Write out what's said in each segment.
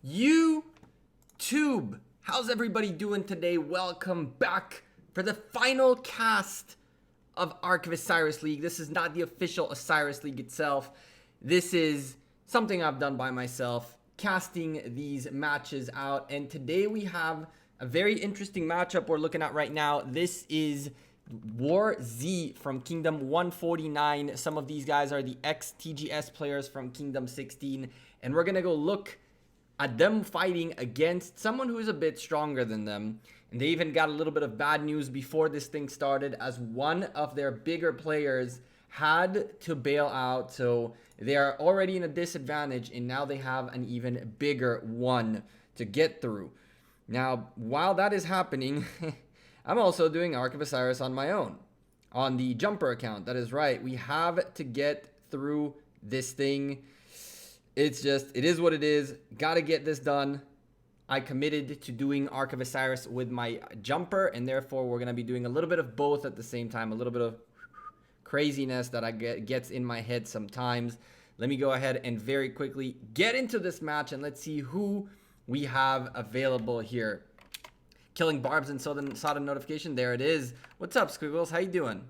YouTube. How's everybody doing today? Welcome back for the final cast of Ark of Osiris League. This is not the official Osiris League itself. This is something I've done by myself, casting these matches out. And today we have a very interesting matchup we're looking at right now. This is WARz from Kingdom 149. Some of these guys are the ex-TGS players from Kingdom 16. And we're going to go look at them fighting against someone who is a bit stronger than them. And they even got a little bit of bad news before this thing started, as one of their bigger players had to bail out. So they are already in a disadvantage, and now they have an even bigger one to get through. Now, while that is happening, I'm also doing Ark of Osiris on my own, on the Jumper account. That is right. We have to get through this thing. It is what it is. Gotta get this done. I committed to doing Ark of Osiris with my Jumper, and therefore we're gonna be doing a little bit of both at the same time. A little bit of craziness that gets in my head sometimes. Let me go ahead and very quickly get into this match, and let's see who we have available here. Killing Barbs and Sodden notification. There it is. What's up, Squiggles? How you doing?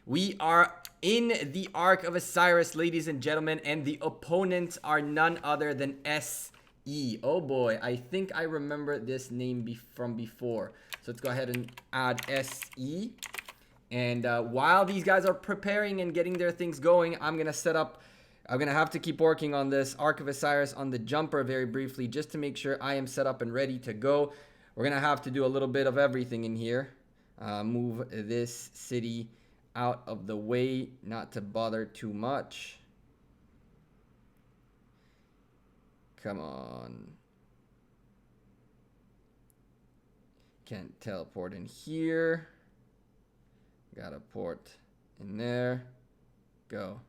We are in the Ark of Osiris, ladies and gentlemen, and the opponents are none other than SE. Oh boy, I think I remember this name from before. So let's go ahead and add SE. And while these guys are preparing and getting their things going, I'm going to have to keep working on this Ark of Osiris on the Jumper very briefly, just to make sure I am set up and ready to go. We're going to have to do a little bit of everything in here. Move this city out of the way, not to bother too much. Come on. Can't teleport in here. Gotta port in there. Go.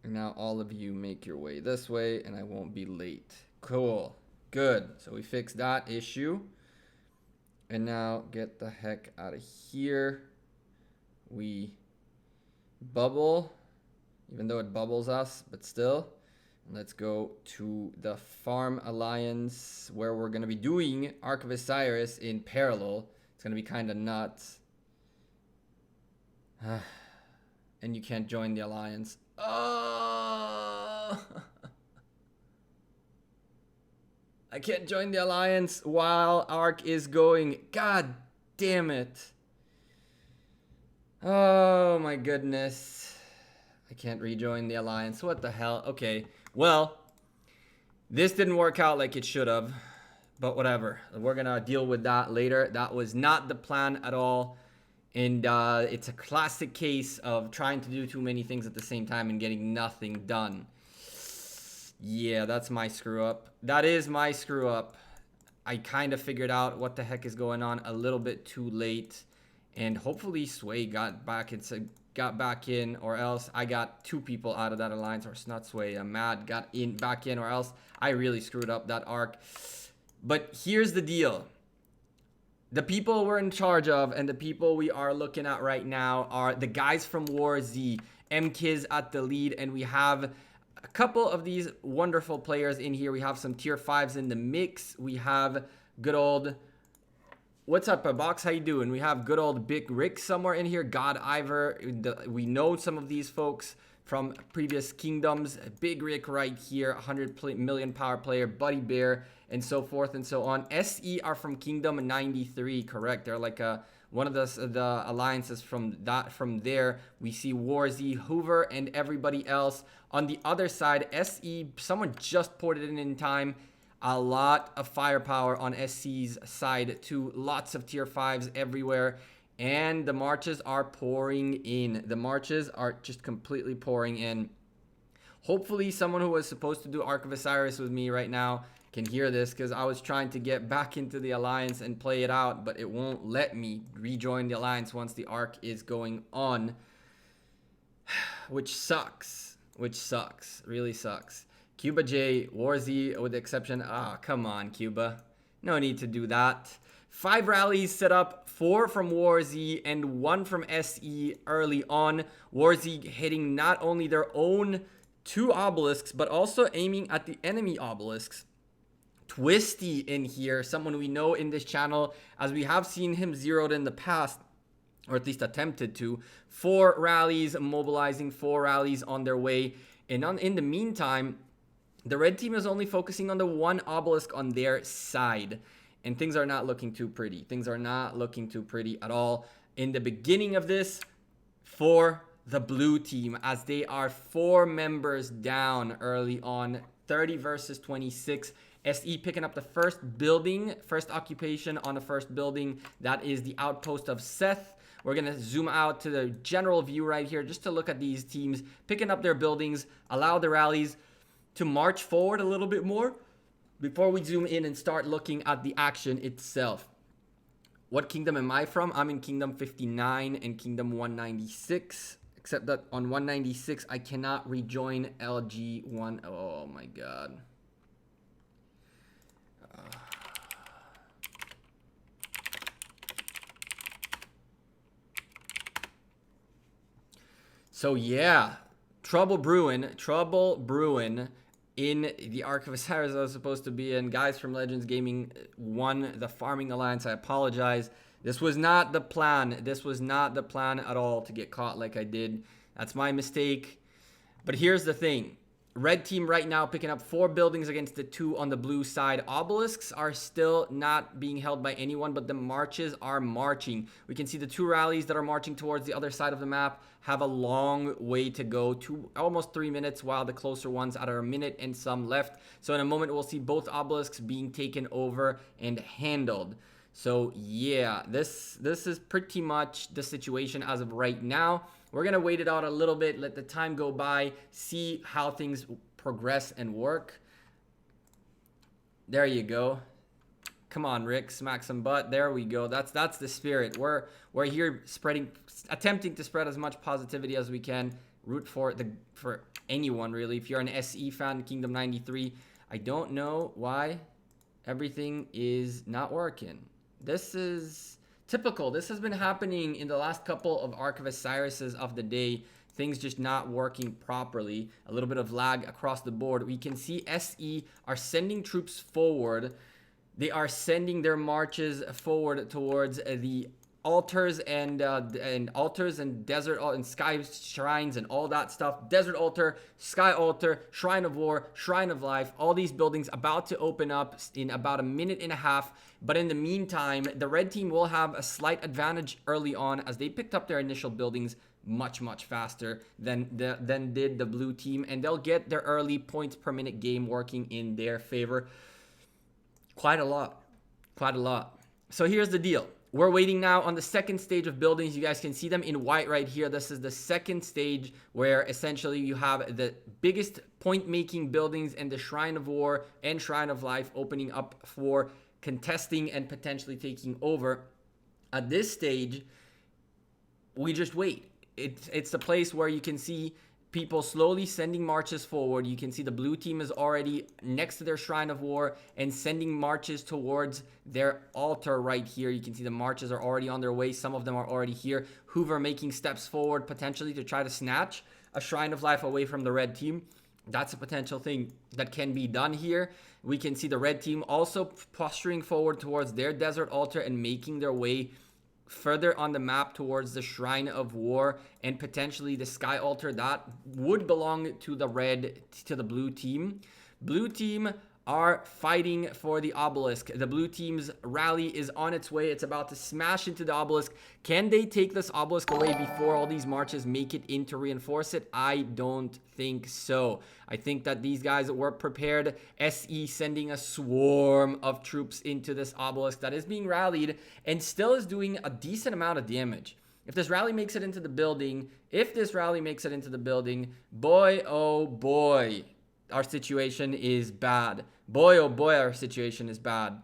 And now all of you make your way this way, and I won't be late. Cool. Good. So we fixed that issue. And now get the heck out of here. We bubble, even though it bubbles us, but still. Let's go to the Farm Alliance, where we're going to be doing Ark of Osiris in parallel. It's going to be kind of nuts. And you can't join the Alliance. Oh! I can't join the Alliance while Ark is going. God damn it. Oh my goodness. I can't rejoin the Alliance. What the hell? Okay. Well, this didn't work out like it should have. But whatever. We're going to deal with that later. That was not the plan at all. And it's a classic case of trying to do too many things at the same time and getting nothing done. Yeah, that's my screw up. That is my screw up. I kind of figured out what the heck is going on a little bit too late. And hopefully Sway got back in, or else I got two people out of that alliance. Or it's not Sway, Mad got back in, or else I really screwed up that Ark. But here's the deal. The people we're in charge of and the people we are looking at right now are the guys from WARz, MKiz at the lead, and we have a couple of these wonderful players in here. We have some tier 5s in the mix. We have good old... What's up, Box? How you doing? We have good old Big Rick somewhere in here. God Ivor. We know some of these folks from previous kingdoms. Big Rick right here. 100 million power player. Buddy Bear. And so forth and so on. SE are from Kingdom 93. Correct. They're like one of the alliances from there. We see WARz, Hoover, and everybody else. On the other side, SE, someone just ported it in time. A lot of firepower on SC's side too. Lots of tier 5s everywhere. And the marches are pouring in. The marches are just completely pouring in. Hopefully someone who was supposed to do Ark of Osiris with me right now can hear this, because I was trying to get back into the Alliance and play it out, but it won't let me rejoin the Alliance once the Ark is going on. Which sucks. Really sucks. Cuba J, WARz with the exception. Come on, Cuba. No need to do that. 5 rallies set up, 4 from WARz and 1 from SE early on. WARz hitting not only their own 2 obelisks, but also aiming at the enemy obelisks. Twisty in here, someone we know in this channel, as we have seen him zeroed in the past, or at least attempted to. 4 rallies mobilizing, 4 rallies on their way. And in the meantime, the red team is only focusing on the 1 obelisk on their side. And things are not looking too pretty. Things are not looking too pretty at all in the beginning of this for the blue team, as they are 4 members down early on. 30 versus 26. SE picking up the first building, first occupation on the first building. That is the outpost of Seth. We're going to zoom out to the general view right here just to look at these teams picking up their buildings, allow the rallies to march forward a little bit more before we zoom in and start looking at the action itself. What kingdom am I from? I'm in Kingdom 59 and Kingdom 196. Except that on 196, I cannot rejoin LG1. Oh my god. So yeah, trouble brewing in the Ark of Osiris I was supposed to be in. Guys from Legends Gaming won the Farming Alliance. I apologize. This was not the plan. This was not the plan at all to get caught like I did. That's my mistake. But here's the thing. Red team right now picking up 4 buildings against the 2 on the blue side. Obelisks are still not being held by anyone, but the marches are marching. We can see the 2 rallies that are marching towards the other side of the map have a long way to go, to almost 3 minutes, while the closer ones are a minute and some left. So in a moment, we'll see both obelisks being taken over and handled. So yeah, this is pretty much the situation as of right now. We're going to wait it out a little bit, let the time go by, see how things progress and work. There you go. Come on, Rick, smack some butt. There we go. That's the spirit. We're here attempting to spread as much positivity as we can. Root for anyone, really. If you're an SE fan, Kingdom 93, I don't know why everything is not working. This is typical. This has been happening in the last couple of Ark of Osirises of the day. Things just not working properly. A little bit of lag across the board. We can see SE are sending troops forward. They are sending their marches forward towards the altars and desert and sky shrines and all that stuff. Desert altar, sky altar, shrine of war, shrine of life. All these buildings about to open up in about a minute and a half. But in the meantime, the red team will have a slight advantage early on, as they picked up their initial buildings much faster than did the blue team, and they'll get their early points per minute game working in their favor. Quite a lot. So here's the deal. We're waiting now on the second stage of buildings. You guys can see them in white right here. This is the second stage, where essentially you have the biggest point-making buildings and the Shrine of War and Shrine of Life opening up for contesting and potentially taking over. At this stage, we just wait. It's the place where you can see people slowly sending marches forward. You can see the blue team is already next to their Shrine of War and sending marches towards their altar right here. You can see the marches are already on their way. Some of them are already here. Hoover making steps forward potentially to try to snatch a Shrine of Life away from the red team. That's a potential thing that can be done here. We can see the red team also posturing forward towards their desert altar and making their way further on the map towards the Shrine of War and potentially the sky altar that would belong to the blue team. Blue team are fighting for the obelisk. The blue team's rally is on its way. It's about to smash into the obelisk. Can they take this obelisk away before all these marches make it in to reinforce it? I don't think so. I think that these guys were prepared. SE sending a swarm of troops into this obelisk that is being rallied and still is doing a decent amount of damage. If this rally makes it into the building, boy, oh boy, our situation is bad. Boy, oh boy, our situation is bad.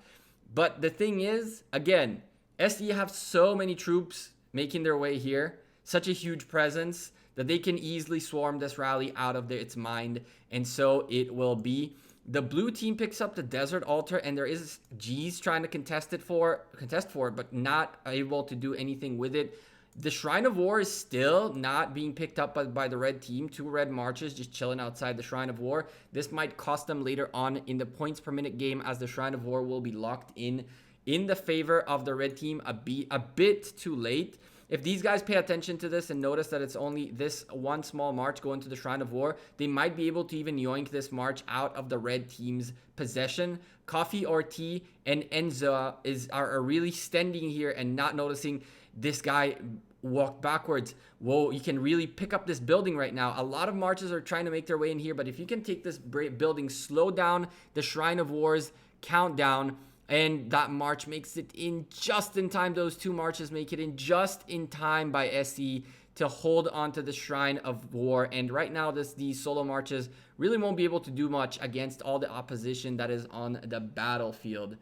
But the thing is, again, SE have so many troops making their way here, such a huge presence, that they can easily swarm this rally out of its mind. And so it will be. The blue team picks up the desert altar, and there is G's trying to contest for it, but not able to do anything with it. The Shrine of War is still not being picked up by the red team. 2 red marches just chilling outside the Shrine of War. This might cost them later on in the points per minute game, as the Shrine of War will be locked in the favor of the red team a bit too late. If these guys pay attention to this and notice that it's only this one small march going to the Shrine of War, they might be able to even yoink this march out of the red team's possession. Coffee or Tea and Enza are really standing here and not noticing this guy walk backwards. Whoa, you can really pick up this building right now. A lot of marches are trying to make their way in here, but if you can take this building, slow down the Shrine of War's countdown, and that march makes it in just in time. Those 2 marches make it in just in time by SE to hold onto the Shrine of War. And right now, these solo marches really won't be able to do much against all the opposition that is on the battlefield.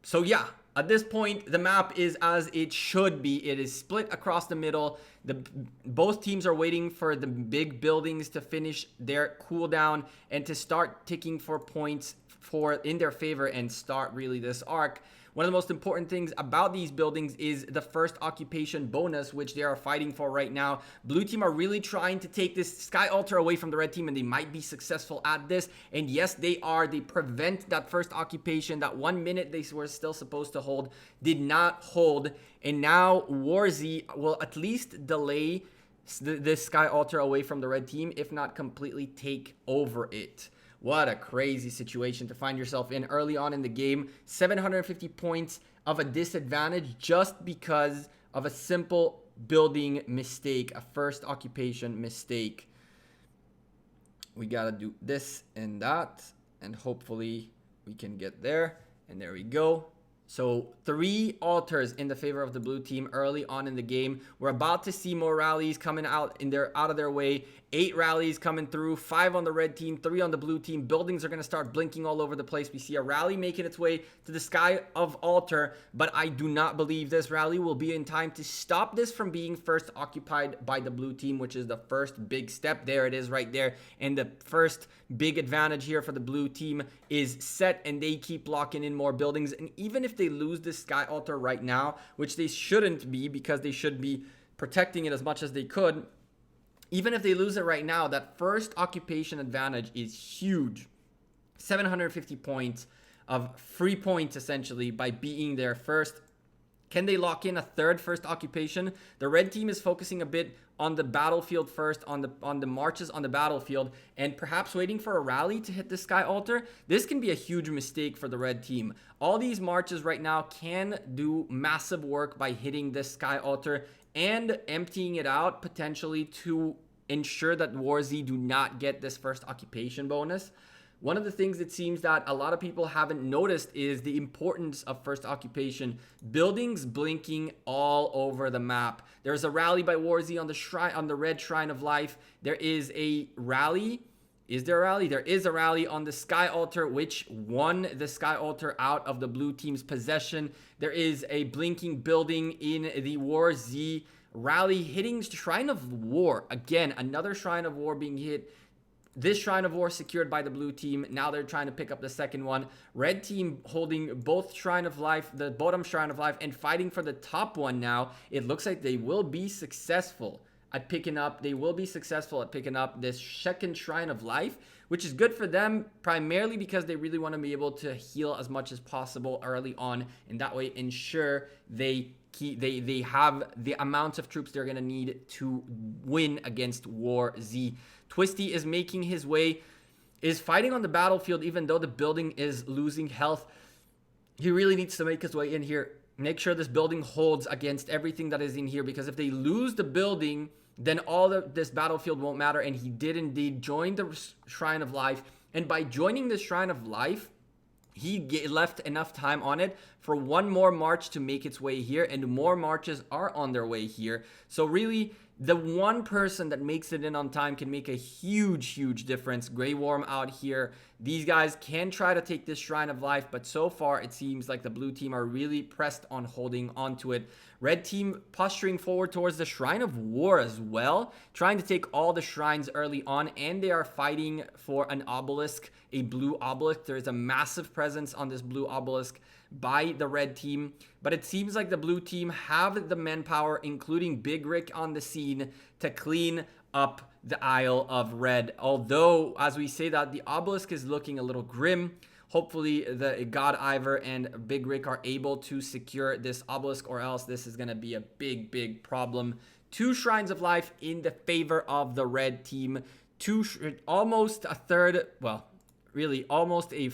So yeah, at this point, the map is as it should be. It is split across the middle. Both teams are waiting for the big buildings to finish their cooldown and to start ticking for points in their favor and start really this arc. One of the most important things about these buildings is the first occupation bonus, which they are fighting for right now. Blue team are really trying to take this Sky Altar away from the red team, and they might be successful at this. And yes, they are. They prevent that first occupation. That 1 minute they were still supposed to hold did not hold. And now WARz will at least delay this Sky Altar away from the red team, if not completely take over it. What a crazy situation to find yourself in early on in the game. 750 points of a disadvantage just because of a simple building mistake, a first occupation mistake. We gotta do this and that, and hopefully we can get there. And there we go. So 3 altars in the favor of the blue team early on in the game. We're about to see more rallies coming out of their way. 8 rallies coming through, 5 on the red team, 3 on the blue team. Buildings are going to start blinking all over the place. We see a rally making its way to the Sky of Altar, but I do not believe this rally will be in time to stop this from being first occupied by the blue team, which is the first big step. There it is right there. And the first big advantage here for the blue team is set, and they keep locking in more buildings. And even if they lose this Sky Altar right now, which they shouldn't be because they should be protecting it as much as they could, even if they lose it right now, that first occupation advantage is huge. 750 points of free points, essentially, by being there first. Can they lock in a third first occupation? The red team is focusing a bit on the battlefield first, on the marches on the battlefield, and perhaps waiting for a rally to hit the Sky Altar. This can be a huge mistake for the red team. All these marches right now can do massive work by hitting this Sky Altar and emptying it out potentially to ensure that WARz do not get this first occupation bonus. One of the things it seems that a lot of people haven't noticed is the importance of first occupation. Buildings blinking all over the map. There's a rally by WARz on the red Shrine of Life. There is a rally. Is there a rally? There is a rally on the Sky Altar, which won the Sky Altar out of the blue team's possession. There is a blinking building in the WARz rally hitting Shrine of War. Again, another Shrine of War being hit. This Shrine of War secured by the blue team. Now they're trying to pick up the second one. Red team holding both Shrine of Life, the bottom Shrine of Life, and fighting for the top one now. It looks like they will be successful at picking up. They will be successful at picking up this second Shrine of Life, which is good for them primarily because they really want to be able to heal as much as possible early on, and that way ensure they have the amount of troops they're going to need to win against WARz. Twisty is making his way, is fighting on the battlefield even though the building is losing health. He really needs to make his way in here. Make sure this building holds against everything that is in here, because if they lose the building, then all this battlefield won't matter. And he did indeed join the Shrine of Life. And by joining the Shrine of Life, he left enough time on it for one more march to make its way here, and more marches are on their way here. So really, the one person that makes it in on time can make a huge difference. Grey Worm out here. These guys can try to take this Shrine of Life, but so far it seems like the blue team are really pressed on holding onto it. Red team posturing forward towards the Shrine of War as well, trying to take all the shrines early on, and they are fighting for an obelisk, a blue obelisk. There is a massive presence on this blue obelisk by the red team. But it seems like the blue team have the manpower, including Big Rick on the scene, to clean up the Isle of Red. Although, as we say that, the obelisk is looking a little grim. Hopefully, the God Ivor and Big Rick are able to secure this obelisk, or else this is going to be a big, big problem. 2 Shrines of Life in the favor of the red team. Almost a third, well, really almost a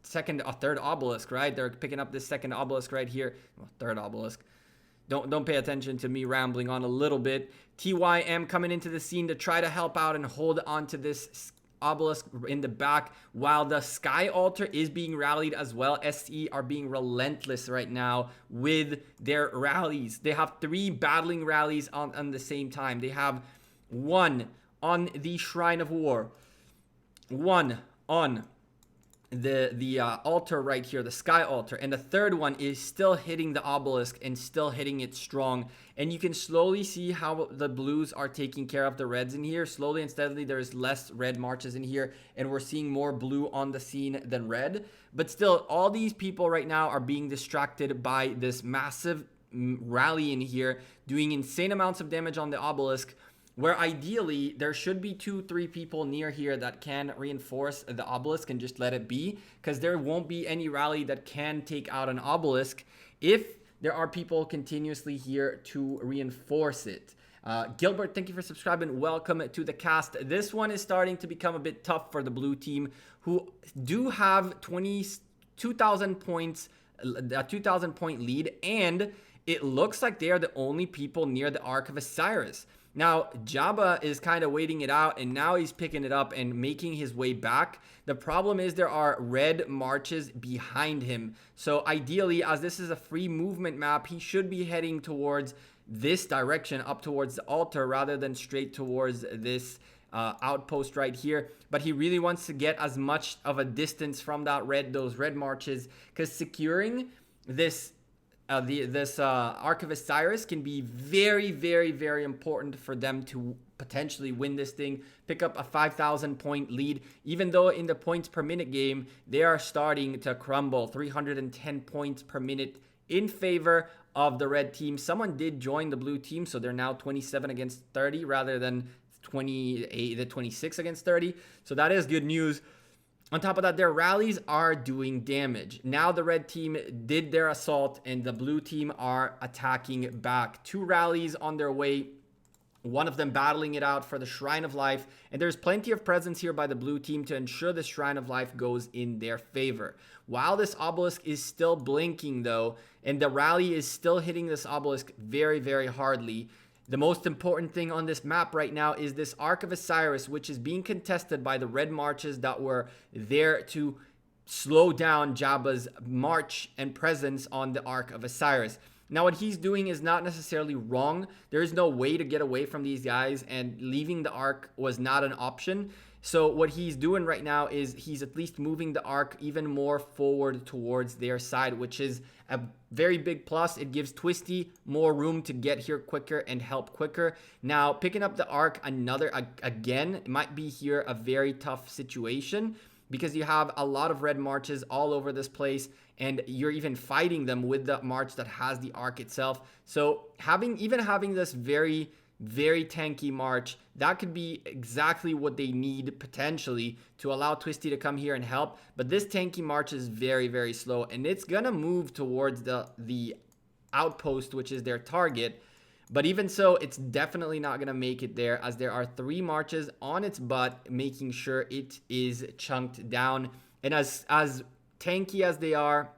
third obelisk, right? They're picking up this second obelisk right here. Well, third obelisk. Don't pay attention to me rambling on a little bit. TYM coming into the scene to try to help out and hold on to this obelisk in the back, while the Sky Altar is being rallied as well. SE are being relentless right now with their rallies. They have 3 battling rallies on the same time. They have 1 on the Shrine of War, 1 on the altar right here, the Sky Altar, and the third one is still hitting the obelisk and still hitting it strong. And you can slowly see how the blues are taking care of the reds in here. Slowly and steadily, there's less red marches in here, and we're seeing more blue on the scene than red. But still, all these people right now are being distracted by this massive rally in here, doing insane amounts of damage on the obelisk, where ideally there should be 2-3 people near here that can reinforce the obelisk and just let it be, because there won't be any rally that can take out an obelisk if there are people continuously here to reinforce it. Gilbert, thank you for subscribing. Welcome to the cast. This one is starting to become a bit tough for the blue team, who do have 2,000 points, a 2,000 point lead, and it looks like they are the only people near the Ark of Osiris. Now, Jabba is kind of waiting it out, and now he's picking it up and making his way back. The problem is there are red marches behind him. So ideally, as this is a free movement map, he should be heading towards this direction, up towards the altar, rather than straight towards this outpost right here. But he really wants to get as much of a distance from those red marches, because securing this Ark of Osiris can be very, very, very important for them to potentially win this thing, pick up a 5,000 point lead, even though in the points per minute game, they are starting to crumble. 310 points per minute in favor of the red team. Someone did join the blue team, so they're now 27 against 30 rather than 26 against 30. So that is good news. On top of that, their rallies are doing damage. Now the red team did their assault, and the blue team are attacking back. 2 rallies on their way, one of them battling it out for the Shrine of Life. And there's plenty of presence here by the blue team to ensure the Shrine of Life goes in their favor. While this obelisk is still blinking, though, and the rally is still hitting this obelisk very, very hardly, the most important thing on this map right now is this Ark of Osiris, which is being contested by the red marches that were there to slow down Jabba's march and presence on the Ark of Osiris. Now, what he's doing is not necessarily wrong. There is no way to get away from these guys, and leaving the Ark was not an option. So what he's doing right now is he's at least moving the Ark even more forward towards their side, which is a very big plus. It gives Twisty more room to get here quicker and help quicker. Now, picking up the Ark again, it might be here a very tough situation, because you have a lot of red marches all over this place, and you're even fighting them with the march that has the Ark itself. So having this very, very tanky march, that could be exactly what they need potentially to allow Twisty to come here and help. But this tanky march is very, very slow, and it's gonna move towards the outpost, which is their target. But even so, it's definitely not gonna make it there, as there are 3 marches on its butt, making sure it is chunked down. And as tanky as they are,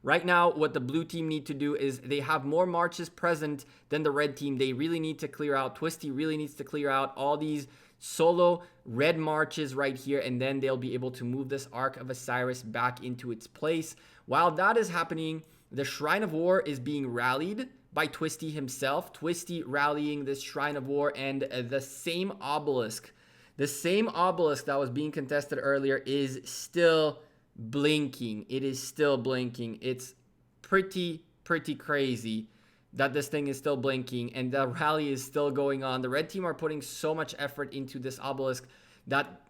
right now, what the blue team need to do is they have more marches present than the red team. They really need to clear out. Twisty really needs to clear out all these solo red marches right here, and then they'll be able to move this Ark of Osiris back into its place. While that is happening, the Shrine of War is being rallied by Twisty himself. Twisty rallying this Shrine of War, and the same obelisk that was being contested earlier is still blinking. It is still blinking. It's pretty crazy that this thing is still blinking, and the rally is still going on. The red team are putting so much effort into this obelisk that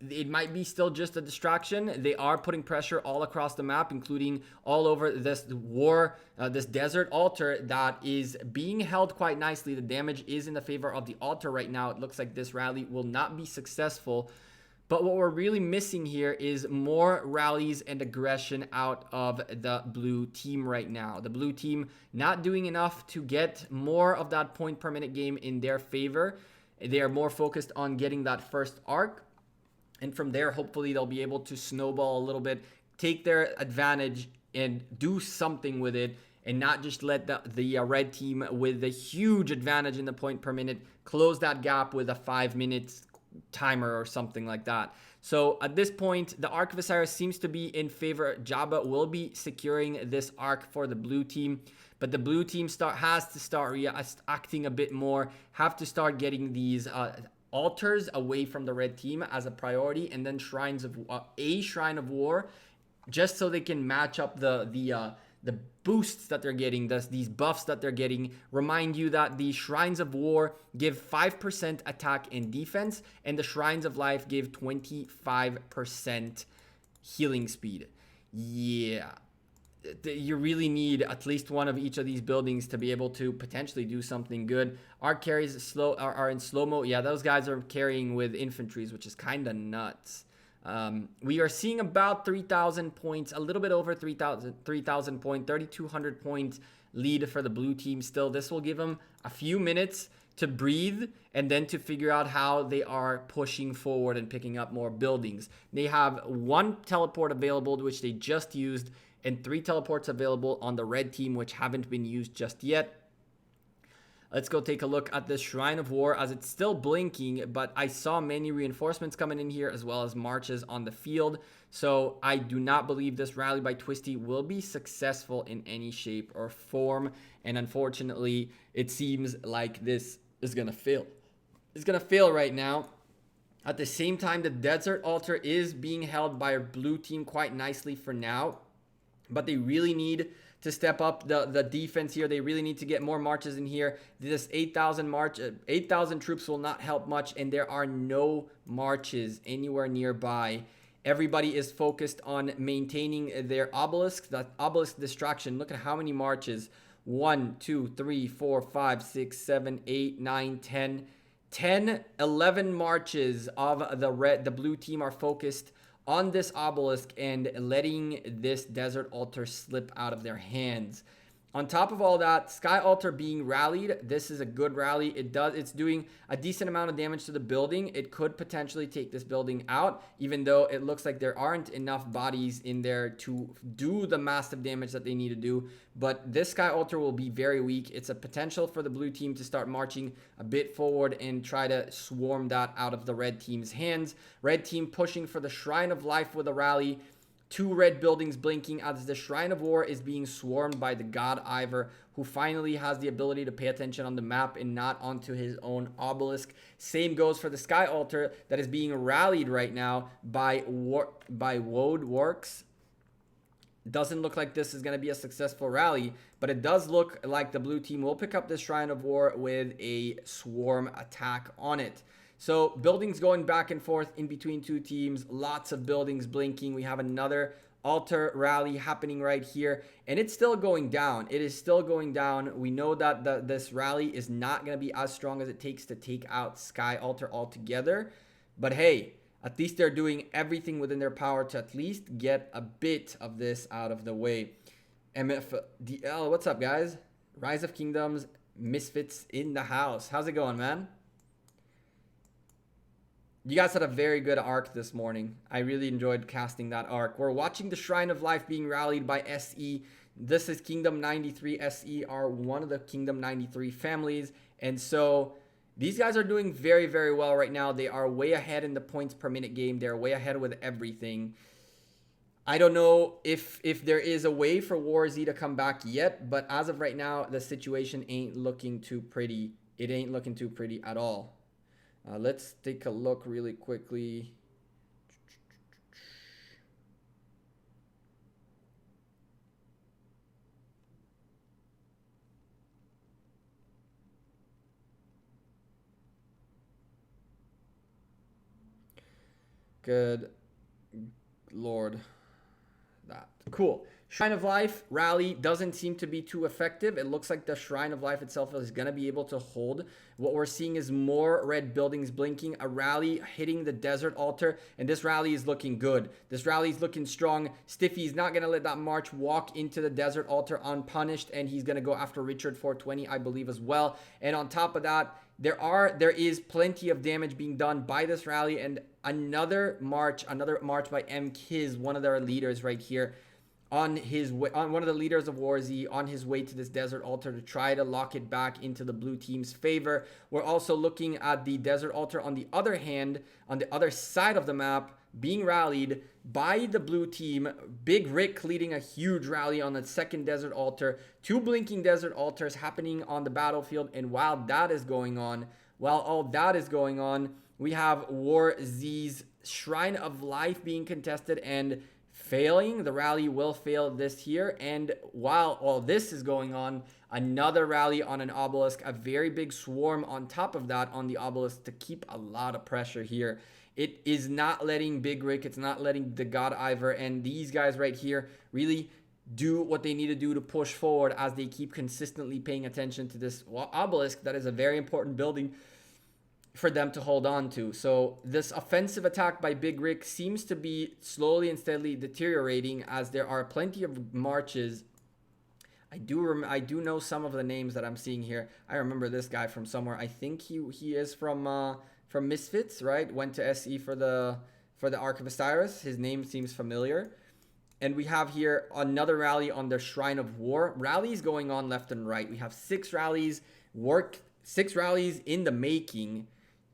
it might be still just a distraction. They are putting pressure all across the map, including all over this this desert altar that is being held quite nicely. The damage is in the favor of the altar right now. It looks like this rally will not be successful. But what we're really missing here is more rallies and aggression out of the blue team right now. The blue team not doing enough to get more of that point per minute game in their favor. They are more focused on getting that first arc. And from there, hopefully they'll be able to snowball a little bit, take their advantage and do something with it, and not just let the red team with the huge advantage in the point per minute close that gap with a 5 minutes timer or something like that. So at this point, the Ark of Osiris seems to be in favor. Jabba will be securing this arc for the blue team, but the blue team has to start reacting a bit more, have to start getting these altars away from the red team as a priority, and then shrines of a shrine of war, just so they can match up the boosts that they're getting, these buffs that they're getting. Remind you that the Shrines of War give 5% attack and defense, and the Shrines of Life give 25% healing speed. Yeah. You really need at least one of each of these buildings to be able to potentially do something good. Our carries are in slow-mo. Yeah, those guys are carrying with infantries, which is kind of nuts. We are seeing about 3,000 points, a little bit over 3,000 point, 3,200 point lead for the blue team still. This will give them a few minutes to breathe and then to figure out how they are pushing forward and picking up more buildings. They have 1 teleport available, which they just used, and 3 teleports available on the red team, which haven't been used just yet. Let's go take a look at this Shrine of War as it's still blinking, but I saw many reinforcements coming in here as well as marches on the field. So I do not believe this rally by Twisty will be successful in any shape or form. And unfortunately, it seems like this is going to fail. It's going to fail right now. At the same time, the Desert Altar is being held by our blue team quite nicely for now, but they really need to step up the defense here. They really need to get more marches in here. This 8,000 troops will not help much, and there are no marches anywhere nearby. Everybody is focused on maintaining their obelisk, that obelisk distraction. Look at how many marches. 1, 2, 3, 4, 5, 6, 7, 8, 9, 10. 10, 11 marches of the blue team are focused on this obelisk and letting this desert altar slip out of their hands. On top of all that, Sky Altar being rallied, this is a good rally. It's doing a decent amount of damage to the building. It could potentially take this building out, even though it looks like there aren't enough bodies in there to do the massive damage that they need to do. But this Sky Altar will be very weak. It's a potential for the blue team to start marching a bit forward and try to swarm that out of the red team's hands. Red team pushing for the Shrine of Life with a rally. 2 red buildings blinking as the Shrine of War is being swarmed by the God Ivor, who finally has the ability to pay attention on the map and not onto his own obelisk. Same goes for the Sky Altar that is being rallied right now by WARz. Doesn't look like this is going to be a successful rally, but it does look like the blue team will pick up this Shrine of War with a swarm attack on it. So buildings going back and forth in between 2 teams, lots of buildings blinking. We have another altar rally happening right here, and it's still going down. It is still going down. We know that this rally is not going to be as strong as it takes to take out Sky Altar altogether. But hey, at least they're doing everything within their power to at least get a bit of this out of the way. MFDL, what's up, guys? Rise of Kingdoms, Misfits in the house. How's it going, man? You guys had a very good arc this morning. I really enjoyed casting that arc. We're watching the Shrine of Life being rallied by SE. This is Kingdom 93. SE are one of the Kingdom 93 families. And so these guys are doing very, very well right now. They are way ahead in the points per minute game. They're way ahead with everything. I don't know if there is a way for WARz to come back yet, but as of right now, the situation ain't looking too pretty. It ain't looking too pretty at all. Let's take a look really quickly. Good Lord. That. Cool. Shrine of Life rally doesn't seem to be too effective. It looks like the Shrine of Life itself is going to be able to hold. What we're seeing is more red buildings blinking, a rally hitting the desert altar, and this rally is looking good. This rally is looking strong. Stiffy's not going to let that march walk into the desert altar unpunished, and he's going to go after Richard 420, I believe, as well. And on top of that, there is plenty of damage being done by this rally, and another march by M. Kiz, one of their leaders right here, on one of the leaders of WARz, on his way to this desert altar to try to lock it back into the blue team's favor. We're also looking at the desert altar on the other hand, on the other side of the map, being rallied by the blue team. Big Rick leading a huge rally on the second desert altar. 2 blinking desert altars happening on the battlefield, and while all that is going on, we have WARZ's Shrine of Life being contested and failing. The rally will fail this here, and while all this is going on, another rally on an obelisk, a very big swarm on top of that on the obelisk to keep a lot of pressure here. It is not letting Big Rick, it's not letting the God Ivor and these guys right here really do what they need to do to push forward as they keep consistently paying attention to this obelisk that is a very important building for them to hold on to. So this offensive attack by Big Rick seems to be slowly and steadily deteriorating as there are plenty of marches. I do know some of the names that I'm seeing here. I remember this guy from somewhere. I think he is from Misfits, right? Went to SE for the Ark of Osiris. His name seems familiar. And we have here another rally on the Shrine of War. Rallies going on left and right. We have 6 rallies in the making.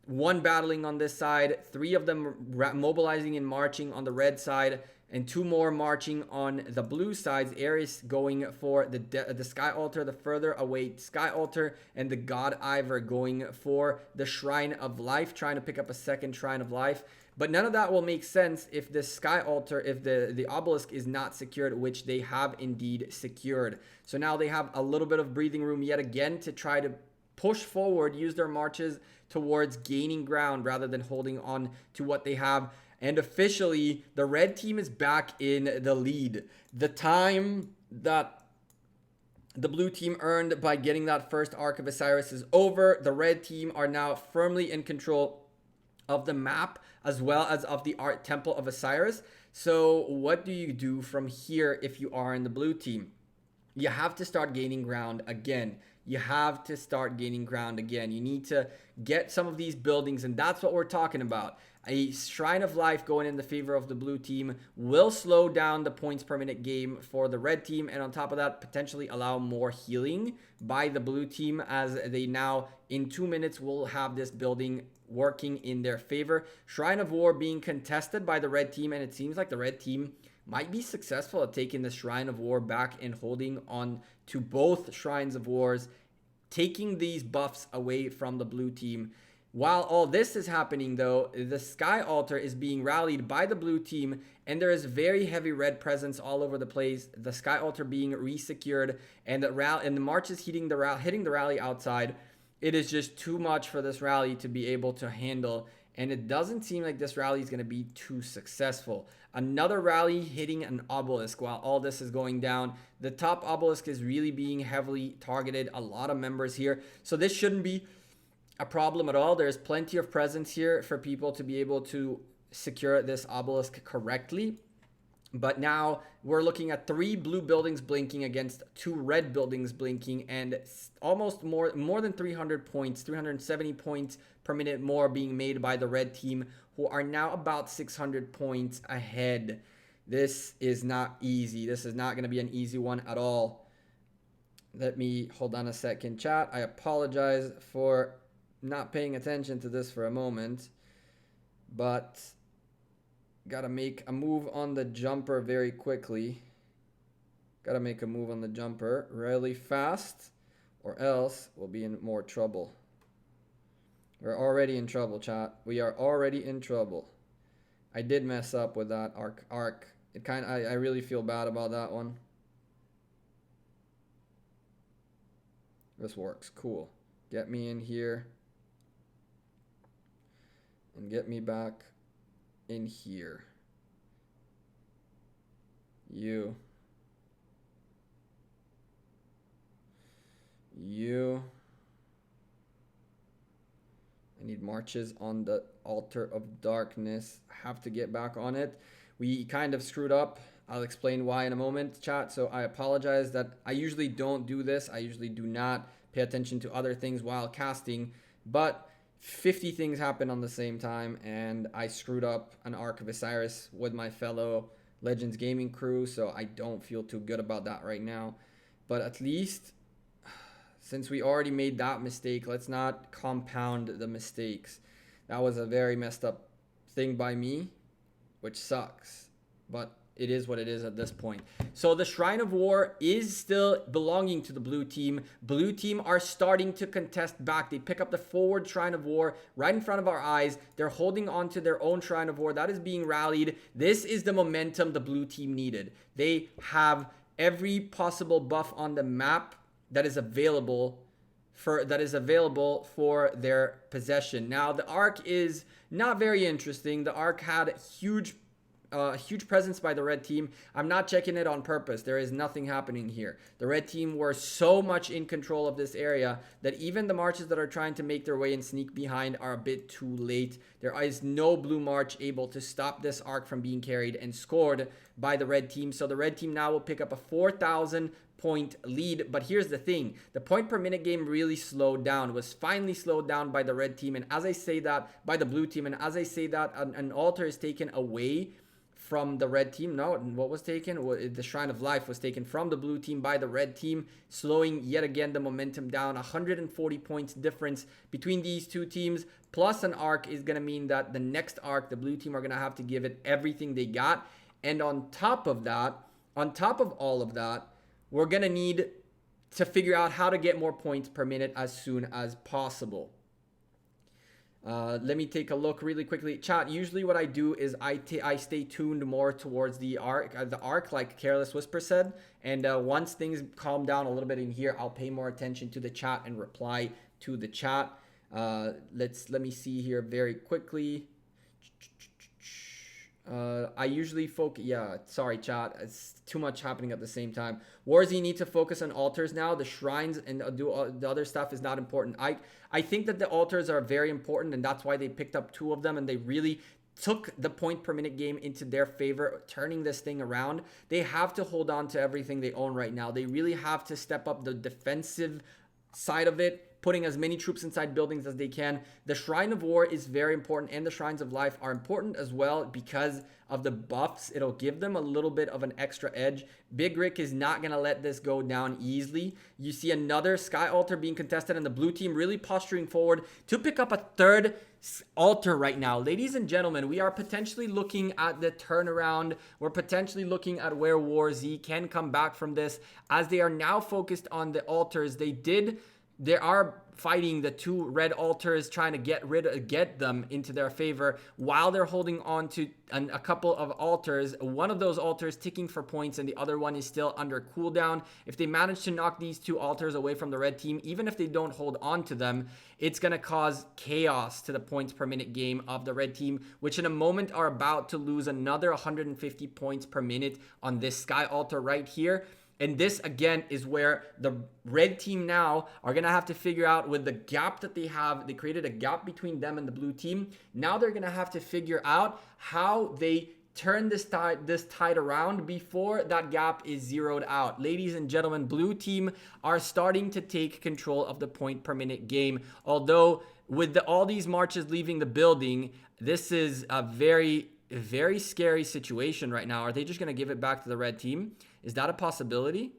1 battling on this side, 3 of them mobilizing and marching on the red side, and 2 more marching on the blue sides. Ares going for the Sky Altar, the further away Sky Altar, and the God Ivor going for the Shrine of Life, trying to pick up a second Shrine of Life. But none of that will make sense if the Sky Altar, if the obelisk is not secured, which they have indeed secured. So now they have a little bit of breathing room yet again to try to push forward, use their marches towards gaining ground rather than holding on to what they have. And officially, the red team is back in the lead. The time that the blue team earned by getting that first Ark of Osiris is over. The red team are now firmly in control of the map as well as of the Temple of Osiris. So what do you do from here if you are in the blue team? You have to start gaining ground again. You need to get some of these buildings, and that's what we're talking about. A Shrine of Life going in the favor of the blue team will slow down the points per minute game for the red team, and on top of that, potentially allow more healing by the blue team, as they now, in 2 minutes, will have this building working in their favor. Shrine of War being contested by the red team, and it seems like the red team might be successful at taking the Shrine of War back and holding on to both Shrines of Wars, taking these buffs away from the blue team. While all this is happening, though, the Sky Altar is being rallied by the blue team, and there is very heavy red presence all over the place. The Sky Altar being resecured, and the march is hitting the rally outside. It is just too much for this rally to be able to handle, and it doesn't seem like this rally is going to be too successful. Another rally hitting an obelisk while all this is going down. The top obelisk is really being heavily targeted. A lot of members here. So this shouldn't be a problem at all. There's plenty of presence here for people to be able to secure this obelisk correctly. But now we're looking at 3 blue buildings blinking against 2 red buildings blinking, and almost more than 300 points, 370 points per minute more being made by the red team, who are now about 600 points ahead. This is not easy. This is not going to be an easy one at all. Let me hold on a second, chat. I apologize for not paying attention to this for a moment, but gotta make a move on the jumper very quickly. Gotta make a move on the jumper really fast, or else we'll be in more trouble. We're already in trouble, chat. We are already in trouble. I did mess up with that arc. It I really feel bad about that one. This works. Cool. Get me in here and get me back in here. You. I need marches on the altar of darkness. Have to get back on it. We kind of screwed up. I'll explain why in a moment, chat. So I apologize that I usually don't do this. I usually do not pay attention to other things while casting. But 50 things happen on the same time, and I screwed up an Ark of Osiris with my fellow Legends Gaming crew. So I don't feel too good about that right now. But at least, since we already made that mistake, let's not compound the mistakes. That was a very messed up thing by me, which sucks. But it is what it is at this point. So the Shrine of War is still belonging to the blue team. Blue team are starting to contest back. They pick up the forward Shrine of War right in front of our eyes. They're holding on to their own Shrine of War. That is being rallied. This is the momentum the blue team needed. They have every possible buff on the map that is available for their possession. Now the Ark is not very interesting. The Ark had huge presence by the red team. I'm not checking it on purpose. There is nothing happening here. The red team were so much in control of this area that even the marches that are trying to make their way and sneak behind are a bit too late. There is no blue march able to stop this Ark from being carried and scored by the red team. So the red team now will pick up a 4,000 point lead. But here's the thing, the point per minute game really slowed down, was finally slowed down by the red team, and as I say that, by the blue team, and as I say that, an altar is taken away from the red team. No, what was taken? The Shrine of Life was taken from the blue team by the red team, slowing yet again the momentum down. 140 points difference between these two teams, plus an Ark is going to mean that the next Ark, the blue team are going to have to give it everything they got. And on top of that, on top of all of that, we're going to need to figure out how to get more points per minute as soon as possible. Let me take a look really quickly. Chat, usually what I do is I stay tuned more towards the arc, like Careless Whisper said. And once things calm down a little bit in here, I'll pay more attention to the chat and reply to the chat. Let me see here very quickly. I usually focus. Yeah, sorry, chat. It's too much happening at the same time. WARz, you need to focus on altars now. The shrines and the other stuff is not important. I think that the altars are very important, and that's why they picked up 2 of them, and they really took the point per minute game into their favor, turning this thing around. They have to hold on to everything they own right now. They really have to step up the defensive side of it, putting as many troops inside buildings as they can. The Shrine of War is very important, and the Shrines of Life are important as well because of the buffs. It'll give them a little bit of an extra edge. Big Rick is not going to let this go down easily. You see another Sky Altar being contested, and the blue team really posturing forward to pick up a 3rd altar right now. Ladies and gentlemen, we are potentially looking at the turnaround. We're potentially looking at where WARz can come back from this, as they are now focused on the altars. They are fighting the 2 red altars, trying to get them into their favor while they're holding on to a couple of altars. One of those altars ticking for points, and the other one is still under cooldown. If they manage to knock these 2 altars away from the red team, even if they don't hold on to them, it's going to cause chaos to the points per minute game of the red team, which in a moment are about to lose another 150 points per minute on this Sky Altar right here. And this, again, is where the red team now are going to have to figure out, with the gap that they have. They created a gap between them and the blue team. Now they're going to have to figure out how they turn this tide around before that gap is zeroed out. Ladies and gentlemen, blue team are starting to take control of the point per minute game. Although with all these marches leaving the building, this is a very, very scary situation right now. Are they just going to give it back to the red team? Is that a possibility?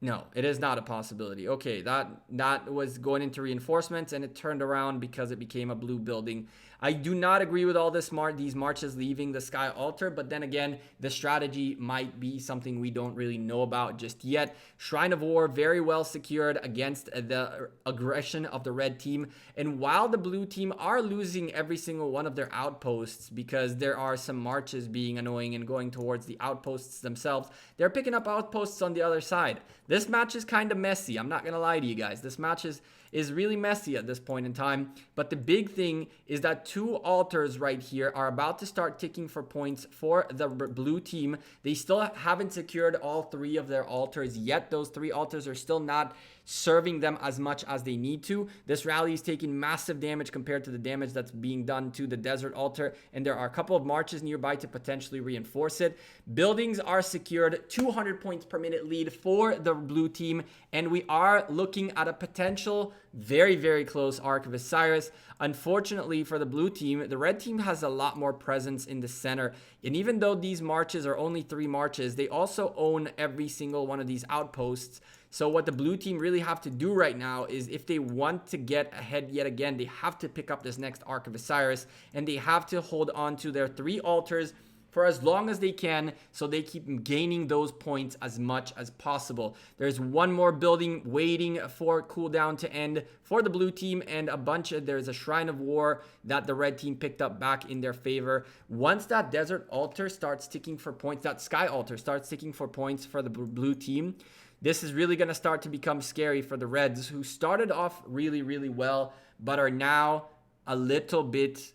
No, it is not a possibility. Okay, that was going into reinforcements, and it turned around because it became a blue building. I do not agree with all these marches leaving the Sky Altar, but then again, the strategy might be something we don't really know about just yet. Shrine of War very well secured against the aggression of the red team, and while the blue team are losing every single one of their outposts because there are some marches being annoying and going towards the outposts themselves, they're picking up outposts on the other side. This match is kind of messy. I'm not gonna lie to you guys. This match is is really messy at this point in time. But the big thing is that 2 altars right here are about to start ticking for points for the blue team. They still haven't secured all 3 of their altars yet. Those 3 altars are still not serving them as much as they need to. This rally is taking massive damage compared to the damage that's being done to the desert altar, and there are a couple of marches nearby to potentially reinforce it. Buildings are secured, 200 points per minute lead for the blue team, and we are looking at a potential very, very close Ark of Osiris. Unfortunately for the blue team, the red team has a lot more presence in the center, and even though these marches are only 3 marches, they also own every single one of these outposts. So what the blue team really have to do right now is, if they want to get ahead yet again, they have to pick up this next Ark of Osiris, and they have to hold on to their 3 altars for as long as they can, so they keep gaining those points as much as possible. There's one more building waiting for cooldown to end for the blue team, and there's a Shrine of War that the red team picked up back in their favor. Once that desert altar starts ticking for points, that sky altar starts ticking for points for the blue team, this is really going to start to become scary for the Reds, who started off really, really well, but are now a little bit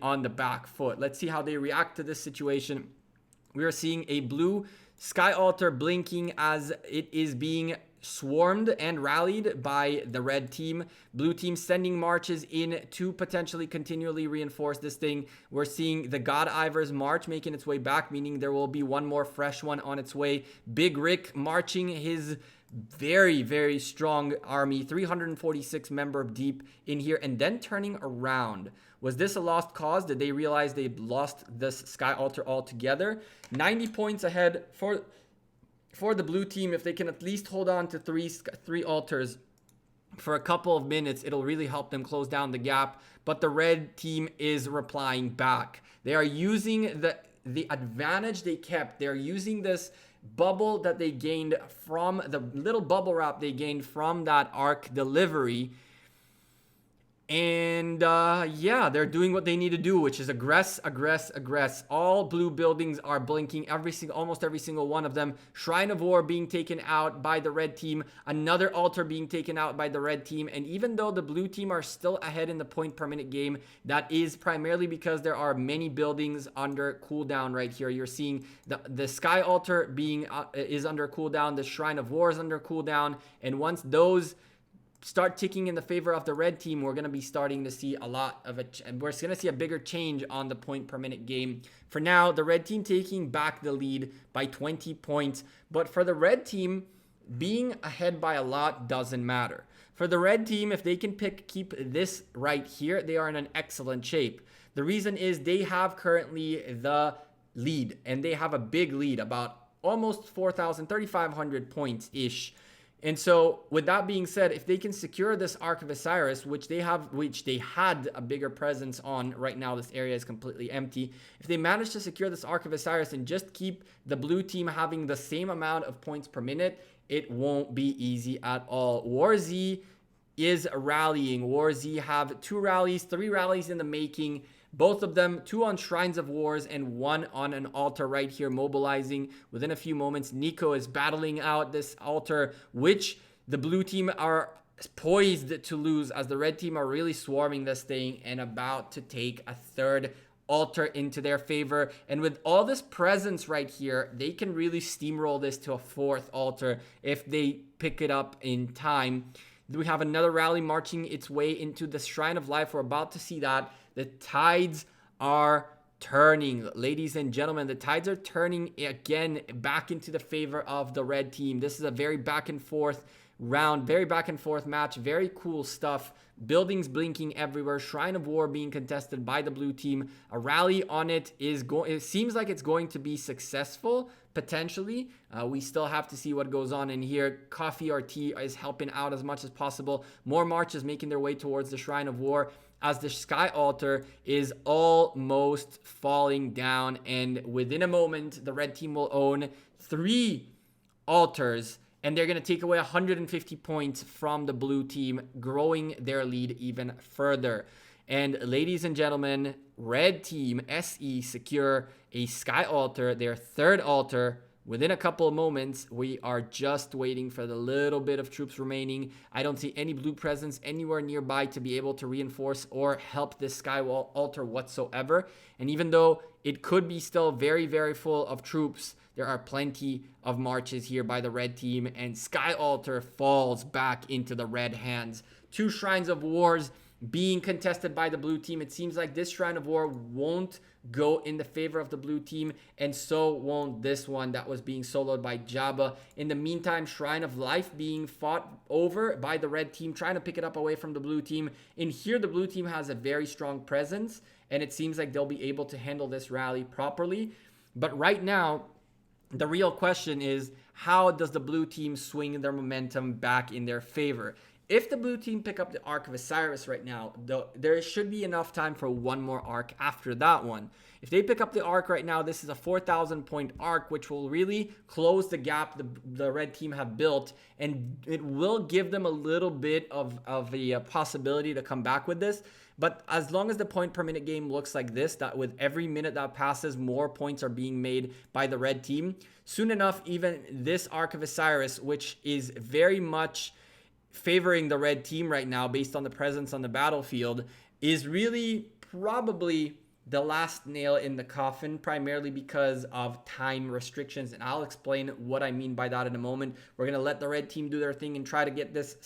on the back foot. Let's see how they react to this situation. We are seeing a blue sky altar blinking as it is being swarmed and rallied by the red team. Blue team sending marches in to potentially continually reinforce this thing. We're seeing the God Ivor's march making its way back, meaning there will be one more fresh one on its way. Big Rick marching his very, very strong army, 346 member deep in here, and then turning around. Was this a lost cause? Did they realize they lost this sky altar altogether? 90 points ahead for the blue team. If they can at least hold on to three altars for a couple of minutes, it'll really help them close down the gap. But the red team is replying back. They are using the advantage they kept. They're using this bubble that they gained from the little bubble wrap they gained from that Ark delivery. And yeah, they're doing what they need to do, which is aggress. All blue buildings are blinking, almost every single one of them. Shrine of War being taken out by the red team, another altar being taken out by the red team. And even though the blue team are still ahead in the point per minute game, that is primarily because there are many buildings under cooldown right here. You're seeing the sky altar is under cooldown, the Shrine of War is under cooldown, and once those start ticking in the favor of the red team, we're going to be starting to see we're going to see a bigger change on the point per minute game. For now, the red team taking back the lead by 20 points, but for the red team, being ahead by a lot doesn't matter. For the red team, if they can keep this right here, they are in an excellent shape. The reason is they have currently the lead, and they have a big lead, about almost 3,500 points-ish. And so with that being said, if they can secure this Ark of Osiris, which they had a bigger presence on, right now this area is completely empty. If they manage to secure this Ark of Osiris and just keep the blue team having the same amount of points per minute, it won't be easy at all. WARz is rallying. WARz have 3 rallies in the making. Both of them, 2 on Shrines of Wars and 1 on an altar right here, mobilizing within a few moments. Nico is battling out this altar, which the blue team are poised to lose, as the red team are really swarming this thing and about to take a 3rd altar into their favor. And with all this presence right here, they can really steamroll this to a 4th altar if they pick it up in time. We have another rally marching its way into the Shrine of Life. We're about to see that. The tides are turning, ladies and gentlemen. The tides are turning again back into the favor of the red team. This is a very back and forth round, very back and forth match. Very cool stuff. Buildings blinking everywhere. Shrine of War being contested by the blue team. A rally on it seems like it's going to be successful, potentially. We still have to see what goes on in here. Coffee or tea is helping out as much as possible. More marches making their way towards the Shrine of War, as the sky altar is almost falling down, and within a moment the red team will own 3 altars, and they're going to take away 150 points from the blue team, growing their lead even further. And ladies and gentlemen, red team SE secure a sky altar, their 3rd altar, within a couple of moments. We are just waiting for the little bit of troops remaining. I don't see any blue presence anywhere nearby to be able to reinforce or help this sky wall altar whatsoever. And even though it could be still very, very full of troops, there are plenty of marches here by the red team, and sky altar falls back into the red hands. 2 shrines of wars being contested by the blue team. It seems like this shrine of war won't go in the favor of the blue team, and so won't this one that was being soloed by Jabba. In the meantime, shrine of life being fought over by the red team, trying to pick it up away from the blue team. In here, the blue team has a very strong presence, and it seems like they'll be able to handle this rally properly. But right now, the real question is, how does the blue team swing their momentum back in their favor? If the blue team pick up the Ark of Osiris right now, there should be enough time for one more Ark after that one. If they pick up the Ark right now, this is a 4,000 point Ark, which will really close the gap the red team have built, and it will give them a little bit of a possibility to come back with this. But as long as the point per minute game looks like this, that with every minute that passes, more points are being made by the red team, soon enough, even this Ark of Osiris, which is very much favoring the red team right now based on the presence on the battlefield, is really probably the last nail in the coffin, primarily because of time restrictions, and I'll explain what I mean by that in a moment. We're gonna let the red team do their thing and try to get this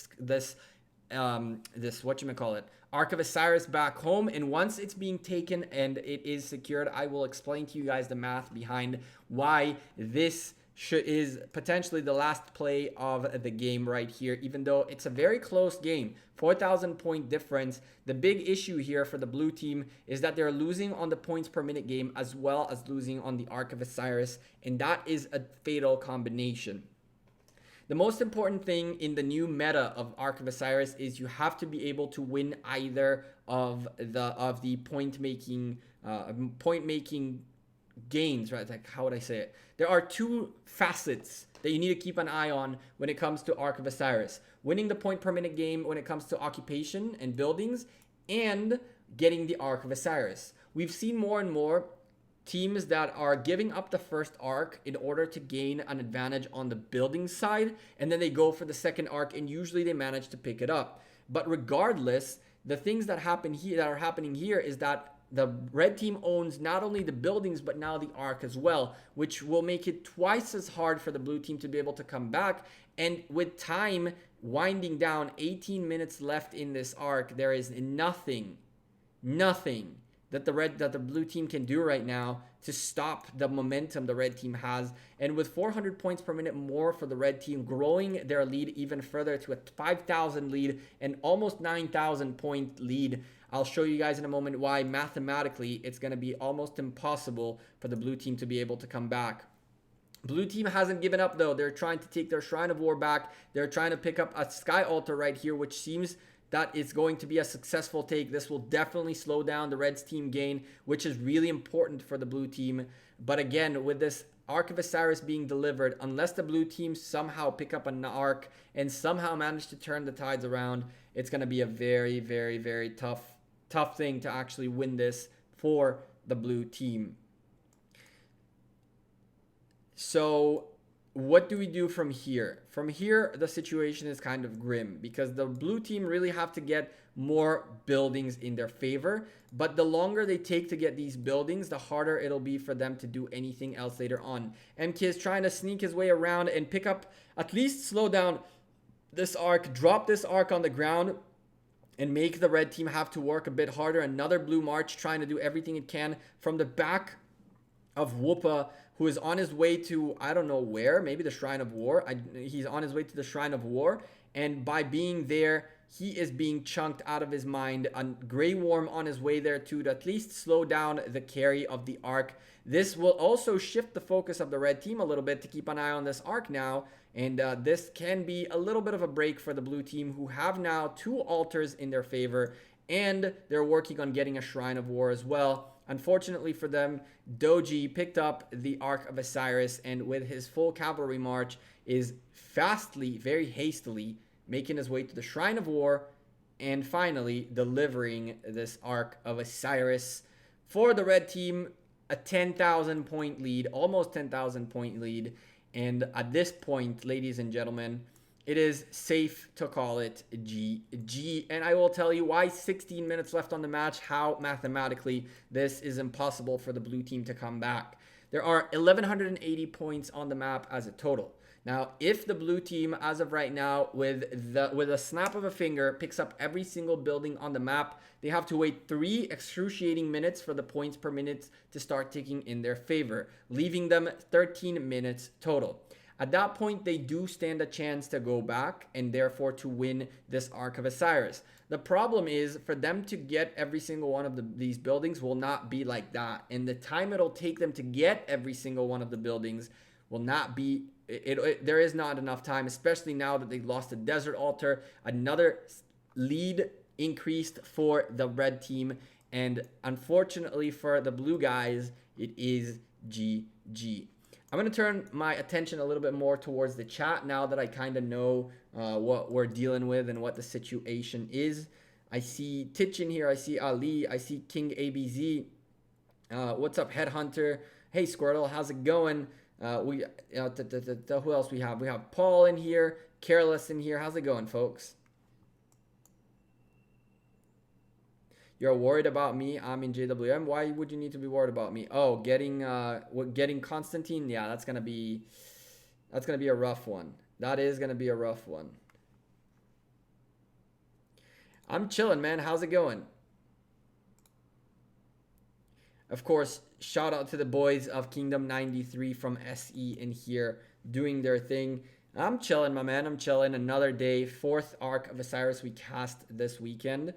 whatchamacallit, Ark of Osiris back home, and once it's being taken and it is secured, I will explain to you guys the math behind why this is potentially the last play of the game right here, even though it's a very close game. 4,000 point difference. The big issue here for the blue team is that they're losing on the points per minute game as well as losing on the Ark of Osiris, and that is a fatal combination. The most important thing in the new meta of Ark of Osiris is you have to be able to win either of the point making gains, right? Like, how would I say it? There are 2 facets that you need to keep an eye on when it comes to Ark of Osiris: winning the point per minute game when it comes to occupation and buildings, and getting the Ark of Osiris. We've seen more and more teams that are giving up the first Ark in order to gain an advantage on the building side, and then they go for the second Ark, and usually they manage to pick it up. But regardless, the things that are happening here is that the red team owns not only the buildings, but now the Ark as well, which will make it twice as hard for the blue team to be able to come back. And with time winding down, 18 minutes left in this Ark, there is nothing that the blue team can do right now to stop the momentum the red team has. And with 400 points per minute more for the red team, growing their lead even further to a 5,000 lead and almost 9,000 point lead, I'll show you guys in a moment why mathematically it's going to be almost impossible for the blue team to be able to come back. Blue team hasn't given up though. They're trying to take their Shrine of War back. They're trying to pick up a Sky Altar right here, which seems that it's going to be a successful take. This will definitely slow down the Reds team gain, which is really important for the blue team. But again, with this Ark of Osiris being delivered, unless the blue team somehow pick up an Ark and somehow manage to turn the tides around, it's going to be a very, very, very tough thing to actually win this for the blue team. So what do we do from here? From here, the situation is kind of grim because the blue team really have to get more buildings in their favor. But the longer they take to get these buildings, the harder it'll be for them to do anything else later on. MK is trying to sneak his way around and pick up, at least slow down this Ark, drop this Ark on the ground, and make the red team have to work a bit harder. Another blue march trying to do everything it can from the back of Whoopa, who is on his way to, I don't know where, maybe the Shrine of War. He's on his way to the Shrine of War, and by being there, he is being chunked out of his mind. A Grey Worm on his way there too, to at least slow down the carry of the Ark. This will also shift the focus of the red team a little bit to keep an eye on this Ark now. And this can be a little bit of a break for the blue team, who have now 2 altars in their favor, and they're working on getting a Shrine of War as well. Unfortunately for them, Doji picked up the Ark of Osiris, and with his full cavalry march is fastly, very hastily, making his way to the Shrine of War, and finally delivering this Ark of Osiris for the red team. a 10,000 point lead, almost 10,000 point lead. And at this point, ladies and gentlemen, it is safe to call it GG. And I will tell you why 16 minutes left on the match, how mathematically this is impossible for the blue team to come back. There are 1,180 points on the map as a total. Now, if the blue team, as of right now, with a snap of a finger, picks up every single building on the map, they have to wait 3 excruciating minutes for the points per minute to start ticking in their favor, leaving them 13 minutes total. At that point, they do stand a chance to go back and therefore to win this Ark of Osiris. The problem is for them to get every single one of these buildings will not be like that. And the time it'll take them to get every single one of the buildings will not be, there is not enough time, especially now that they lost the Desert Altar. Another lead increased for the red team. And unfortunately for the blue guys, it is GG. I'm going to turn my attention a little bit more towards the chat now that I kind of know what we're dealing with and what the situation is. I see Titch in here. I see Ali. I see King ABZ. What's up, Headhunter? Hey, Squirtle. How's it going? Who else we have? We have Paul in here. Careless in here. How's it going, folks? You're worried about me. I'm in JWM. Why would you need to be worried about me? Oh, getting Constantine. Yeah, that's gonna be a rough one. That is gonna be a rough one. I'm chilling, man. How's it going? Of course, shout out to the boys of Kingdom 93 from SE in here doing their thing. I'm chilling, my man. I'm chilling. Another day. 4th Ark of Osiris we cast this weekend.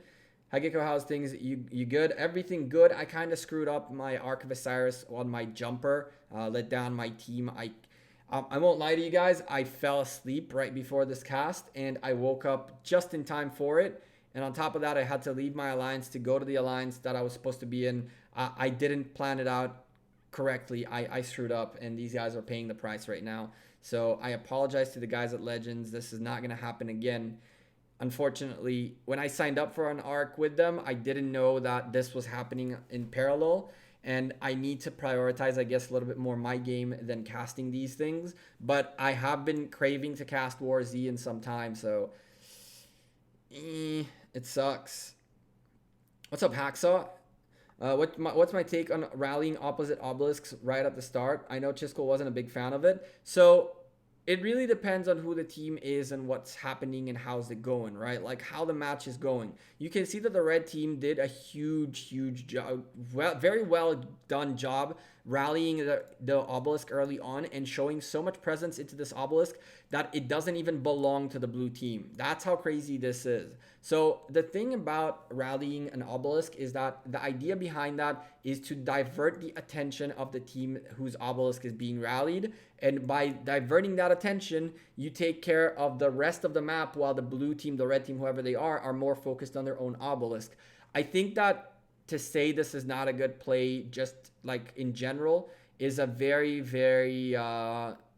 Hi Gekko, how's things? You good? Everything good. I kind of screwed up my Ark of Osiris on my jumper. Let down my team. I won't lie to you guys. I fell asleep right before this cast, and I woke up just in time for it. And on top of that, I had to leave my alliance to go to the alliance that I was supposed to be in. I didn't plan it out correctly. I screwed up, and these guys are paying the price right now. So I apologize to the guys at Legends. This is not going to happen again. Unfortunately, when I signed up for an Ark with them, I didn't know that this was happening in parallel. And I need to prioritize, I guess, a little bit more my game than casting these things. But I have been craving to cast WARz in some time, so it sucks. What's up, Hacksaw? What's my take on rallying opposite obelisks right at the start? I know Chisco wasn't a big fan of it. So it really depends on who the team is and what's happening and how's it going, right? Like how the match is going. You can see that the red team did a huge job, very well done job rallying the obelisk early on and showing so much presence into this obelisk that it doesn't even belong to the blue team. That's how crazy this is. So the thing about rallying an obelisk is that the idea behind that is to divert the attention of the team whose obelisk is being rallied. And by diverting that attention, you take care of the rest of the map while the blue team, the red team, whoever they are more focused on their own obelisk. I think that to say this is not a good play, just like in general, is a very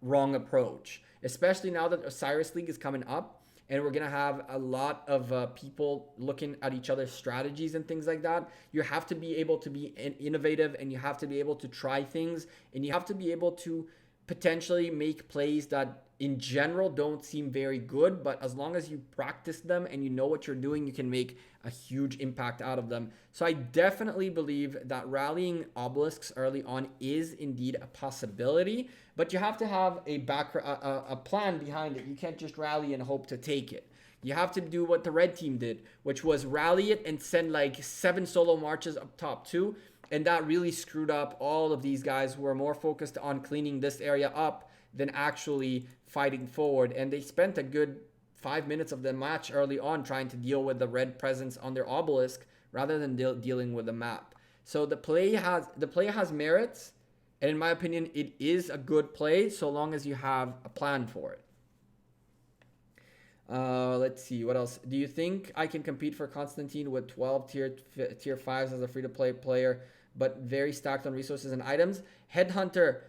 wrong approach. Especially now that Osiris League is coming up. And we're going to have a lot of people looking at each other's strategies and things like that. You have to be able to be innovative, and you have to be able to try things, and you have to be able to potentially make plays that in general don't seem very good, but as long as you practice them and you know what you're doing, you can make a huge impact out of them. So I definitely believe that rallying obelisks early on is indeed a possibility, but you have to have a plan behind it. You can't just rally and hope to take it. You have to do what the red team did, which was rally it and send like 7 solo marches up top too. And that really screwed up all of these guys who were more focused on cleaning this area up than actually fighting forward. And they spent a good 5 minutes of the match early on trying to deal with the red presence on their obelisk rather than dealing with the map. So the play has merits, and in my opinion, it is a good play so long as you have a plan for it. Let's see, what else? Do you think I can compete for Constantine with 12 tier 5s as a free-to-play player, but very stacked on resources and items? Headhunter,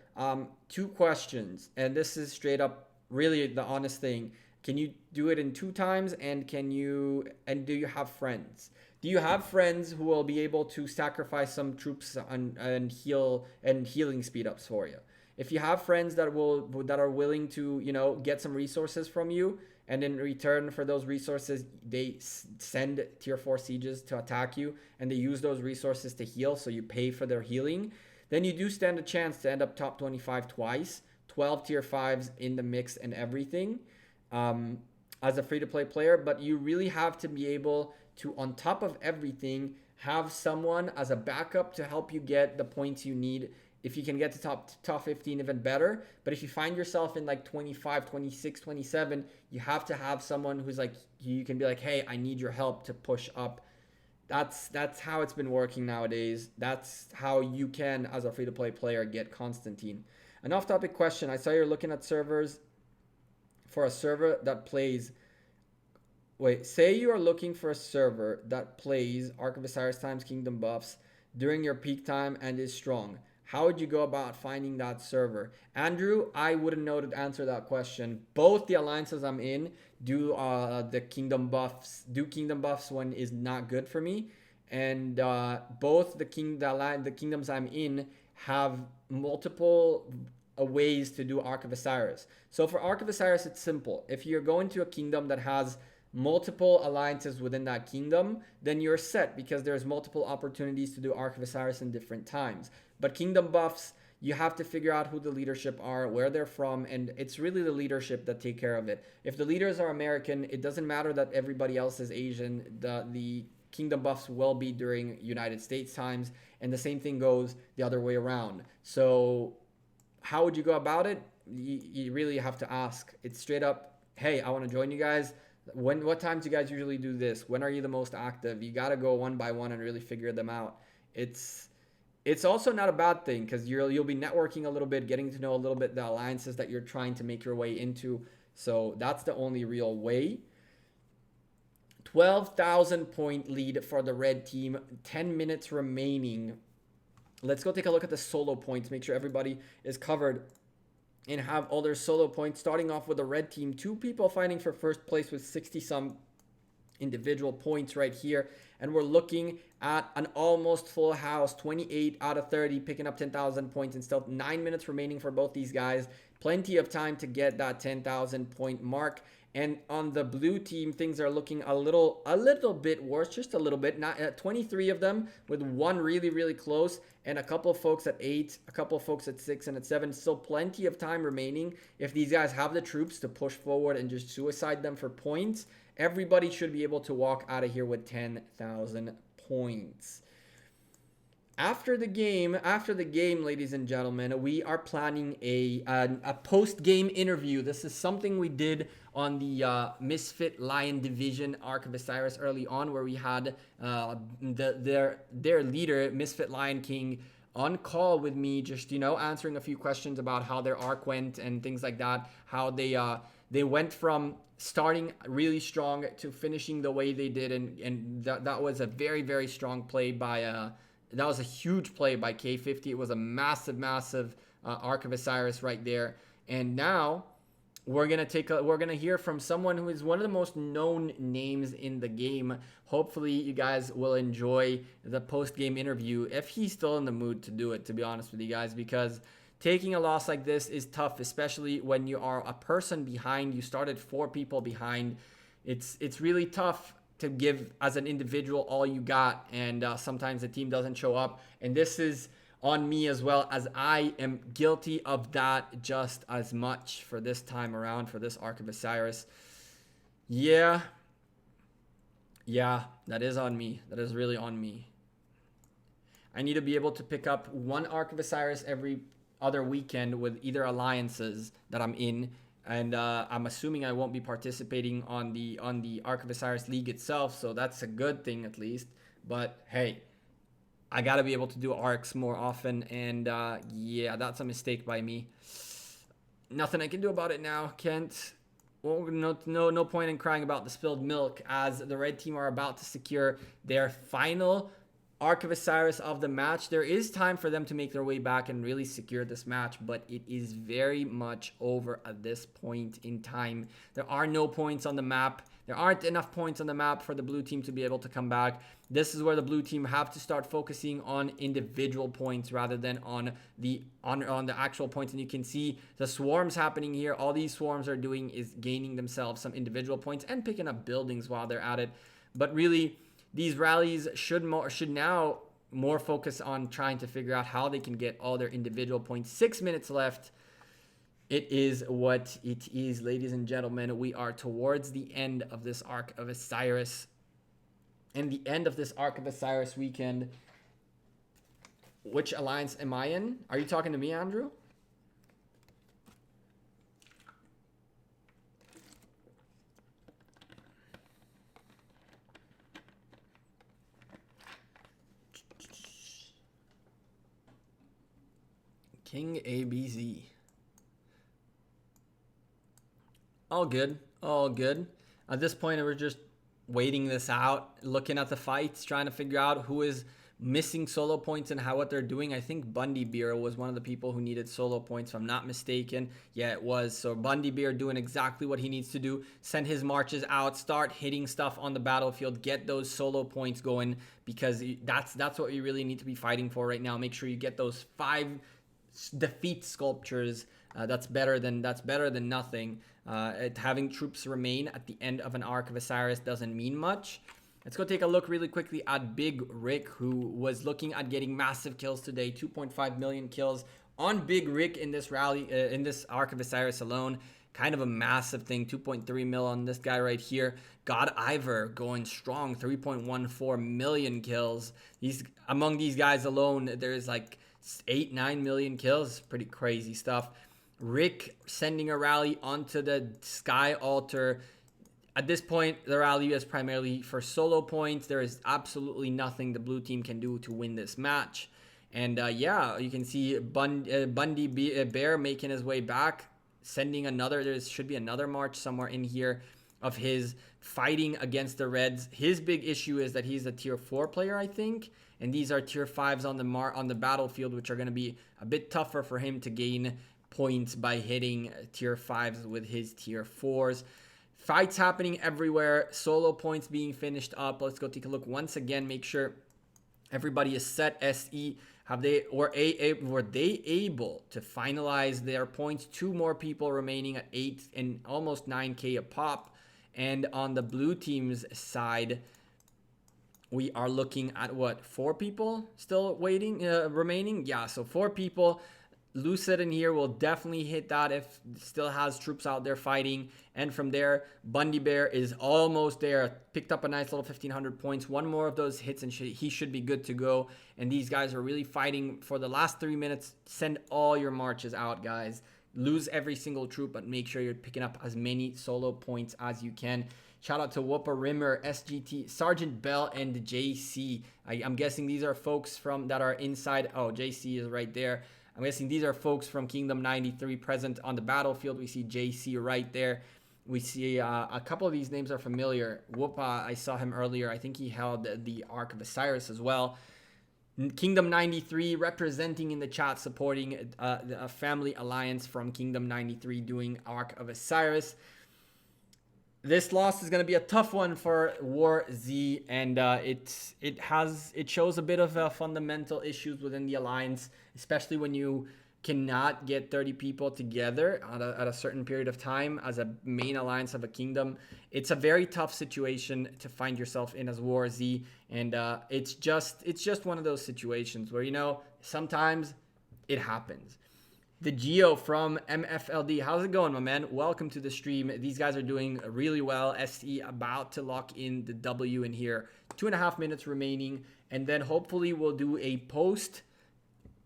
2 questions, and this is straight up really the honest thing. Can you do it in 2 times, and do you have friends? Do you have friends who will be able to sacrifice some troops and healing speed ups for you? If you have friends that are willing to, you know, get some resources from you, and in return for those resources they send tier 4 sieges to attack you, and they use those resources to heal, so you pay for their healing, then you do stand a chance to end up top 25 twice, 12 tier 5s in the mix and everything, as a free-to-play player. But you really have to be able to, on top of everything, have someone as a backup to help you get the points you need. If you can get to top 15, even better. But if you find yourself in like 25, 26, 27, you have to have someone who's like, you can be like, hey, I need your help to push up. That's how it's been working nowadays. That's how you can, as a free-to-play player, get Constantine. An off-topic question. I saw you're looking at servers for a server that plays... Wait, say you are looking for a server that plays Ark of Osiris times Kingdom buffs during your peak time and is strong. How would you go about finding that server? Andrew, I wouldn't know to answer that question. Both the alliances I'm in do the kingdom buffs. Do kingdom buffs when is not good for me, and both the kingdoms I'm in have multiple ways to do Ark of Osiris. So for Ark of Osiris, it's simple. If you're going to a kingdom that has multiple alliances within that kingdom, then you're set, because there's multiple opportunities to do Ark of Osiris in different times. But kingdom buffs, you have to figure out who the leadership are, where they're from, and it's really the leadership that take care of it. If the leaders are American, it doesn't matter that everybody else is Asian. The kingdom buffs will be during United States times, and the same thing goes the other way around. So how would you go about it? You really have to ask. It's straight up, hey, I want to join you guys. What times do you guys usually do this? When are you the most active? You got to go one by one and really figure them out. It's also not a bad thing, because you'll be networking a little bit, getting to know a little bit the alliances that you're trying to make your way into. So that's the only real way. 12,000 point lead for the red team. 10 minutes remaining. Let's go take a look at the solo points. Make sure everybody is covered and have all their solo points. Starting off with the red team, 2 people fighting for first place with 60-some individual points right here. And we're looking at an almost full house, 28 out of 30, picking up 10,000 points, and still 9 minutes remaining for both these guys. Plenty of time to get that 10,000 point mark. And on the blue team, things are looking a little bit worse, just a little bit. Not 23 of them, with one really, really close, and a couple of folks at 8, a couple of folks at 6 and at 7. Still plenty of time remaining. If these guys have the troops to push forward and just suicide them for points, everybody should be able to walk out of here with 10,000 points. After the game, ladies and gentlemen, we are planning a post-game interview. This is something we did on the Misfit Lion Division Ark of Osiris early on, where we had their leader, Misfit Lion King, on call with me, just, you know, answering a few questions about how their arc went and things like that, how they went from starting really strong to finishing the way they did, and that was a very, very strong play by that was a huge play by K50. It was a massive Ark of Osiris right there. And now we're gonna hear from someone who is one of the most known names in the game. Hopefully you guys will enjoy the post-game interview, if he's still in the mood to do it, to be honest with you guys, because taking a loss like this is tough, especially when you are a person behind. You started 4 people behind. It's really tough to give as an individual all you got, and sometimes the team doesn't show up, and this is on me as well, as I am guilty of that just as much for this time around, for this Ark of Osiris. Yeah, that is on me. That is really on me. I need to be able to pick up one Ark of Osiris every other weekend with either alliances that I'm in. And I'm assuming I won't be participating on the Ark of Osiris League itself, so that's a good thing at least. But hey, I gotta be able to do arcs more often, and yeah, that's a mistake by me. Nothing I can do about it now, Kent. Well, no point in crying about the spilled milk, as the red team are about to secure their final Ark of Osiris of the match. There is time for them to make their way back and really secure this match, but it is very much over at this point in time. There are no points on the map. There aren't enough points on the map for the blue team to be able to come back. This is where the blue team have to start focusing on individual points rather than on the actual points. And you can see the swarms happening here. All these swarms are doing is gaining themselves some individual points and picking up buildings while they're at it. But really, these rallies should now more focus on trying to figure out how they can get all their individual points. 6 minutes left. It is what it is, ladies and gentlemen. We are towards the end of this Ark of Osiris. And the end of this Ark of Osiris weekend. Which alliance am I in? Are you talking to me, Andrew? King ABZ. All good. All good. At this point, we're just waiting this out, looking at the fights, trying to figure out who is missing solo points and what they're doing. I think Bundy Beer was one of the people who needed solo points, if I'm not mistaken. Yeah, it was. So Bundy Beer doing exactly what he needs to do. Send his marches out, start hitting stuff on the battlefield, get those solo points going, because that's what you really need to be fighting for right now. Make sure you get those 5 defeat sculptures. That's better than nothing. Having troops remain at the end of an Ark of Osiris doesn't mean much. Let's go take a look really quickly at Big Rick, who was looking at getting massive kills today. 2.5 million kills on Big Rick in this rally, in this Ark of Osiris alone. Kind of a massive thing. 2.3 mil on this guy right here. God Ivor going strong. 3.14 million kills. Among these guys alone, there's like 8-9 million kills. Pretty crazy stuff. Rick sending a rally onto the Sky Altar. At this point, the rally is primarily for solo points. There is absolutely nothing the blue team can do to win this match. And yeah, you can see Bundy Bear making his way back, sending another. There should be another march somewhere in here of his fighting against the Reds. His big issue is that he's a tier 4 player, I think. And these are tier 5s on the battlefield, which are going to be a bit tougher for him to gain points by hitting tier 5s with his tier 4s. Fights happening everywhere. Solo points being finished up. Let's go take a look once again. Make sure everybody is set. SE, were they able to finalize their points? 2 more people remaining at 8 and almost 9k a pop. And on the blue team's side, we are looking at what, 4 people still remaining? Yeah, so 4 people. Lucid in here will definitely hit that if still has troops out there fighting. And from there, Bundy Bear is almost there. Picked up a nice little 1,500 points. 1 more of those hits and he should be good to go. And these guys are really fighting for the last 3 minutes. Send all your marches out, guys. Lose every single troop, but make sure you're picking up as many solo points as you can. Shout out to Whooper Rimmer, SGT, Sergeant Bell, and JC. I'm guessing these are folks that are inside. Oh, JC is right there. I'm guessing these are folks from Kingdom 93 present on the battlefield. We see JC right there. We see a couple of these names are familiar. Whoopa, I saw him earlier. I think he held the Ark of Osiris as well. Kingdom 93 representing in the chat, supporting a family alliance from Kingdom 93 doing Ark of Osiris. This loss is going to be a tough one for WARz, and it shows a bit of fundamental issues within the alliance, especially when you cannot get 30 people together at a certain period of time as a main alliance of a kingdom. It's a very tough situation to find yourself in as WARz, and it's just one of those situations where, you know, sometimes it happens. The Geo from MFLD. How's it going, my man? Welcome to the stream. These guys are doing really well. SE about to lock in the W in here. 2.5 minutes remaining. And then hopefully we'll do a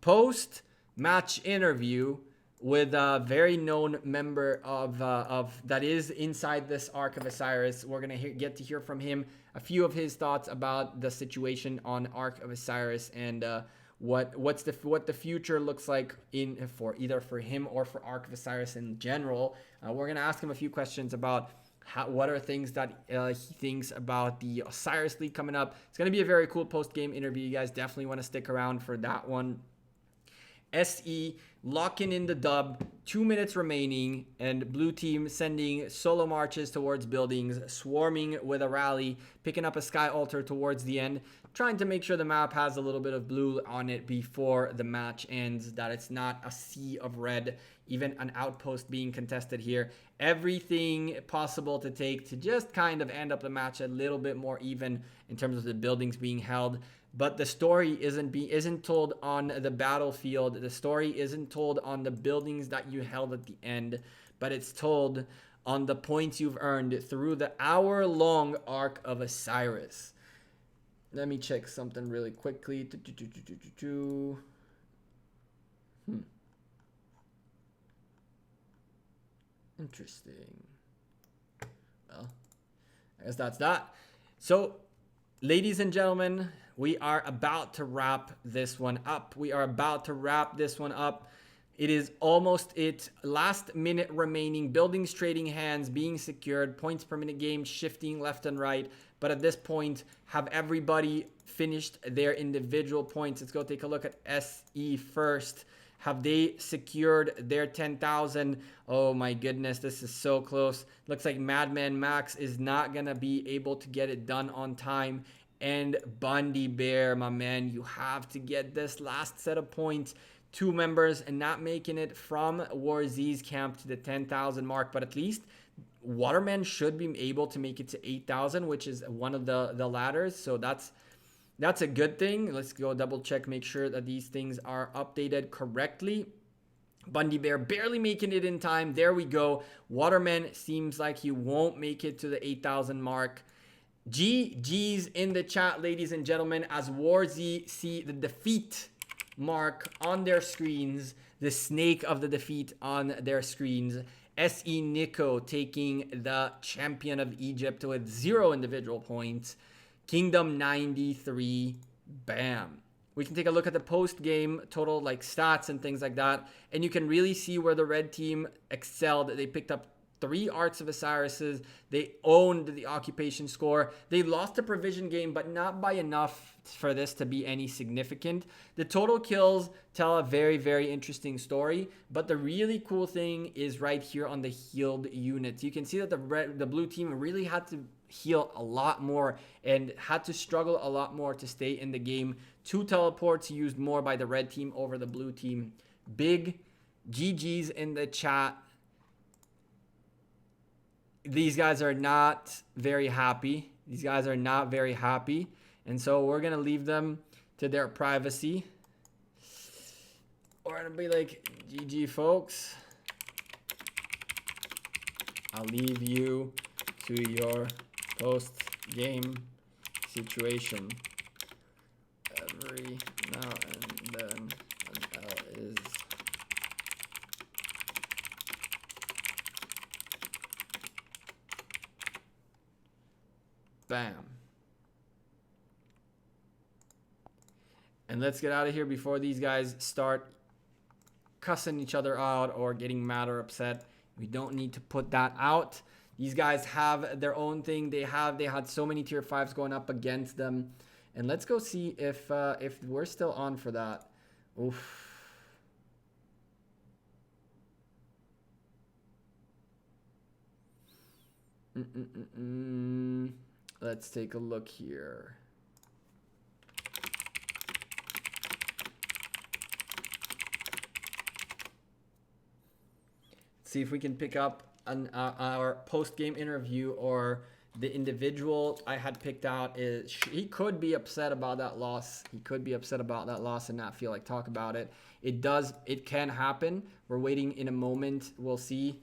post-match interview with a very known member of that is inside this Ark of Osiris. We're going to get to hear from him a few of his thoughts about the situation on Ark of Osiris and what the future looks like for either for him or for Ark of Osiris in general. We're gonna ask him a few questions about what are things that he thinks about the Osiris League coming up. It's going to be a very cool post-game interview. You guys definitely want to stick around for that one. SE locking in the dub, 2 minutes remaining, and blue team sending solo marches towards buildings, swarming with a rally, picking up a sky altar towards the end, trying to make sure the map has a little bit of blue on it before the match ends, that it's not a sea of red, even an outpost being contested here. Everything possible to take to just kind of end up the match a little bit more even in terms of the buildings being held. But the story isn't told on the battlefield. The story isn't told on the buildings that you held at the end, but it's told on the points you've earned through the hour-long Ark of Osiris. Let me check something really quickly. Interesting. Well, I guess that's that. So, ladies and gentlemen, we are about to wrap this one up. It is almost it. Last minute remaining. Buildings trading hands being secured. Points per minute game shifting left and right. But at this point, have everybody finished their individual points? Let's go take a look at SE first. Have they secured their 10,000? Oh my goodness, this is so close. Looks like Madman Max is not going to be able to get it done on time. And Bundy Bear, my man, you have to get this last set of points. 2 members and not making it from WARZ's camp to the 10,000 mark, but at least Waterman should be able to make it to 8,000, which is one of the ladders. So that's a good thing. Let's go double check, make sure that these things are updated correctly. Bundy Bear barely making it in time. There we go. Waterman seems like he won't make it to the 8,000 mark. GG's in the chat, ladies and gentlemen, as WARZ see the defeat mark on their screens, the snake of the defeat on their screens. SE Nico taking the champion of Egypt with 0 individual points. Kingdom 93, bam. We can take a look at the post-game total, like stats and things like that, and you can really see where the red team excelled. They picked up 3 Arks of Osiris's. They owned the occupation score. They lost the provision game, but not by enough for this to be any significant. The total kills tell a very, very interesting story, but the really cool thing is right here on the healed units. You can see that the blue team really had to heal a lot more and had to struggle a lot more to stay in the game. 2 teleports used more by the red team over the blue team. Big GG's in the chat. These guys are not very happy. And so we're going to leave them to their privacy. We're going to be like, GG, folks. I'll leave you to your post-game situation. Every now and then, an L is... Bam. And let's get out of here before these guys start cussing each other out or getting mad or upset. We don't need to put that out. These guys have their own thing. They had so many tier 5s going up against them. And let's go see if we're still on for that. Oof. Let's take a look here. See if we can pick up our post-game interview, or the individual I had picked out is, he could be upset about that loss. And not feel like talk about it. It can happen. We're waiting in a moment. We'll see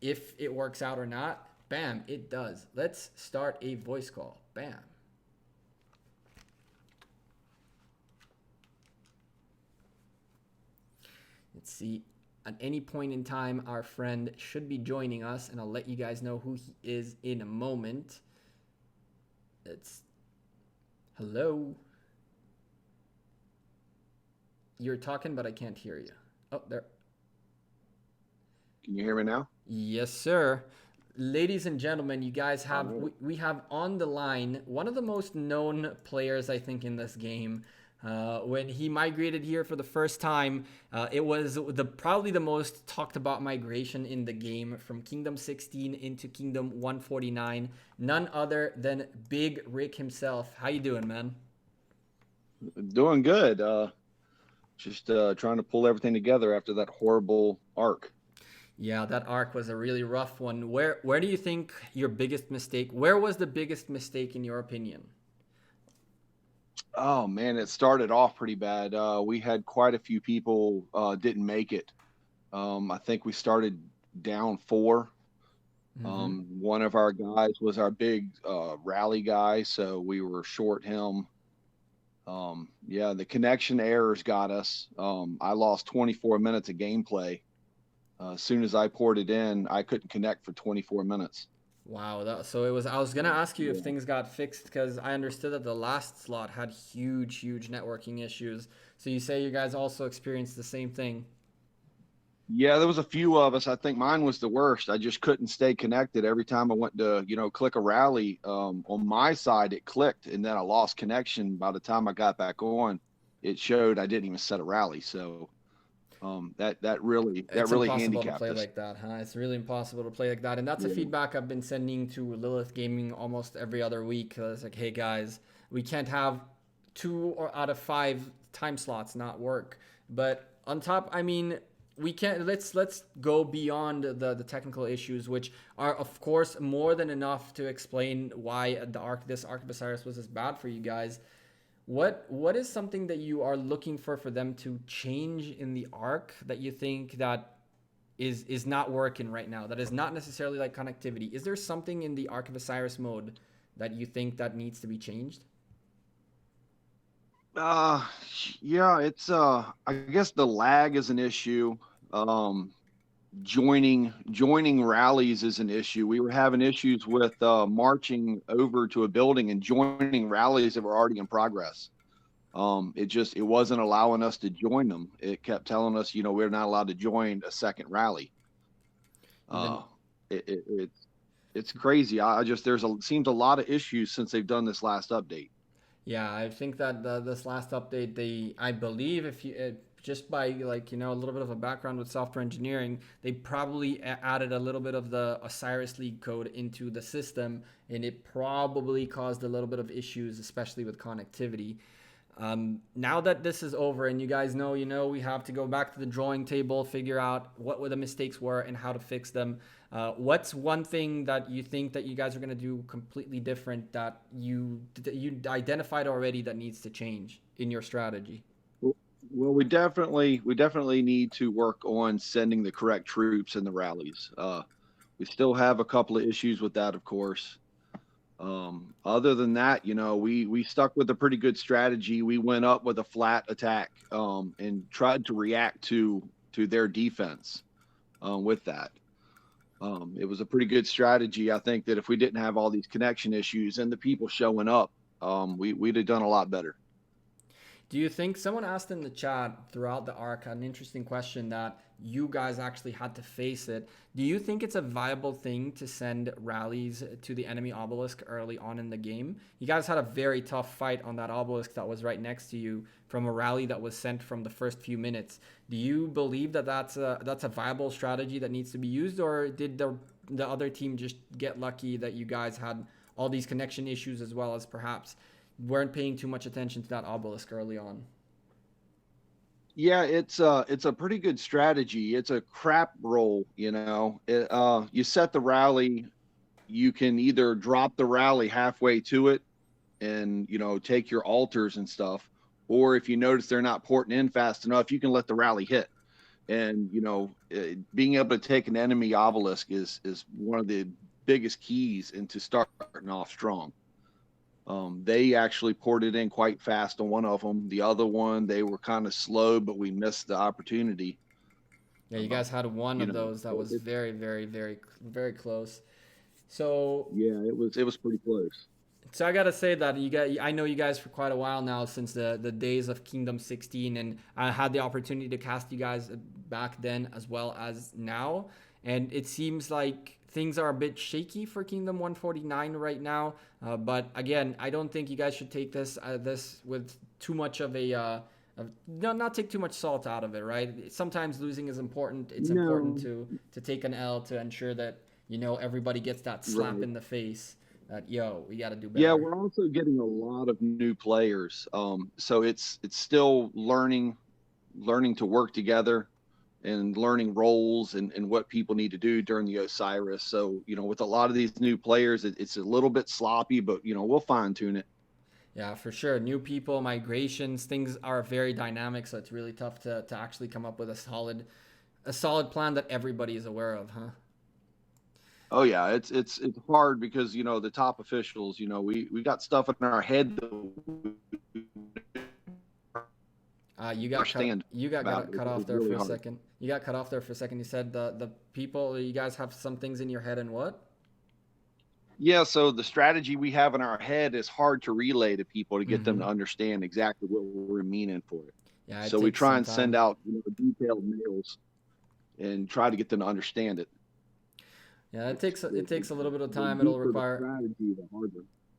if it works out or not. Bam, it does. Let's start a voice call. Bam. Let's see. At any point in time, our friend should be joining us, and I'll let you guys know who he is in a moment. Hello. You're talking, but I can't hear you. Oh, there. Can you hear me now? Yes, sir. ladies and gentlemen, you guys All have right. we have on the line one of the most known players I think in this game. When he migrated here for the first time, it was the probably the most talked about migration in the game from Kingdom 16 into Kingdom 149. None other than Big Rick himself. How you doing, man? Doing good. Just trying to pull everything together after that horrible arc. Yeah, that arc was a really rough one. Where do you think your biggest mistake? Where was the biggest mistake in your opinion? Oh man, it started off pretty bad. We had quite a few people didn't make it. I think we started down four. Mm-hmm. One of our guys was our big rally guy, so we were short him. Yeah, the connection errors got us. I lost 24 minutes of gameplay. As soon as I poured it in, I couldn't connect for 24 minutes. Wow, so it was. I was gonna ask you if Yeah. things got fixed because I understood that the last slot had huge networking issues. So you say you guys also experienced the same thing. Yeah, there was a few of us. I think mine was the worst. I just couldn't stay connected. Every time I went to, click a rally, on my side it clicked, and then I lost connection. By the time I got back on, it showed I didn't even set a rally. So that It's really impossible to handicapped play us. like that, huh? It's really impossible to play like that, and that's a Yeah. feedback I've been sending to Lilith Gaming almost every other week. It's like, hey guys, we can't have two or out of five time slots not work. But on top, I mean, we can't. Let's go beyond the technical issues, which are of course more than enough to explain why this Ark of Osiris was as bad for you guys. What is something that you are looking for them to change in the arc that you think that is not working right now? That is not necessarily like connectivity. Is there something in the Ark of Osiris mode that you think that needs to be changed? Uh, yeah, it's I guess the lag is an issue. Um, joining rallies is an issue. We were having issues with marching over to a building and joining rallies that were already in progress. It wasn't allowing us to join them. It kept telling us, we're not allowed to join a second rally. And then Uh, it, it, it's crazy. I just there's a seems a lot of issues since they've done this last update. yeah, I think that this last update, I believe, if you just by like a little bit of a background with software engineering, they probably added a little bit of the Osiris League code into the system, and it probably caused a little bit of issues, especially with connectivity. Now that this is over and you guys know, we have to go back to the drawing table, figure out what the mistakes were and how to fix them. What's one thing that you think that you guys are going to do completely different that you identified already that needs to change in your strategy? Well, we definitely need to work on sending the correct troops in the rallies. We still have a couple of issues with that, of course. Other than that, we stuck with a pretty good strategy. We went up with a flat attack, and tried to react to their defense with that. It was a pretty good strategy. I think that if we didn't have all these connection issues and the people showing up, we'd have done a lot better. Do you think someone asked in the chat throughout the arc an interesting question that you guys actually had to face it? Do you think it's a viable thing to send rallies to the enemy obelisk early on in the game? You guys had a very tough fight on that obelisk that was right next to you from a rally that was sent from the first few minutes. Do you believe that that's a viable strategy that needs to be used, or did the other team just get lucky that you guys had all these connection issues as well as perhaps weren't paying too much attention to that obelisk early on? Yeah, it's a pretty good strategy. It's a crap roll, you set the rally. You can either drop the rally halfway to it and take your altars and stuff, or if you notice they're not porting in fast enough, you can let the rally hit. And being able to take an enemy obelisk is one of the biggest keys into starting off strong. They actually poured it in quite fast on one of them. The other one, they were kind of slow, but we missed the opportunity. Yeah, you Um, guys had one you of know, those that so was very close. So yeah, it was pretty close. So I gotta say that I know you guys for quite a while now since the days of Kingdom 16, and I had the opportunity to cast you guys back then as well as now, and it seems like things are a bit shaky for Kingdom 149 right now. But again, I don't think you guys should take this with too much of a not take too much salt out of it, right? Sometimes losing is important. It's important to take an L to ensure that everybody gets that slap in the face. That we got to do better. Yeah, we're also getting a lot of new players, so it's still learning to work together and learning roles and what people need to do during the Osiris. So with a lot of these new players, it's a little bit sloppy, but we'll fine tune it. Yeah, for sure. New people, migrations, things are very dynamic, so it's really tough to actually come up with a solid plan that everybody is aware of, huh? Oh yeah, it's hard because the top officials, we got stuff in our head that you got cut off there for a second. You got cut off there for a second. You said the people, you guys have some things in your head and what? Yeah, so the strategy we have in our head is hard to relay to people to get them to understand exactly what we're meaning for it. Yeah, so we try and send out detailed mails and try to get them to understand it. Yeah, it takes a little bit of time. It'll require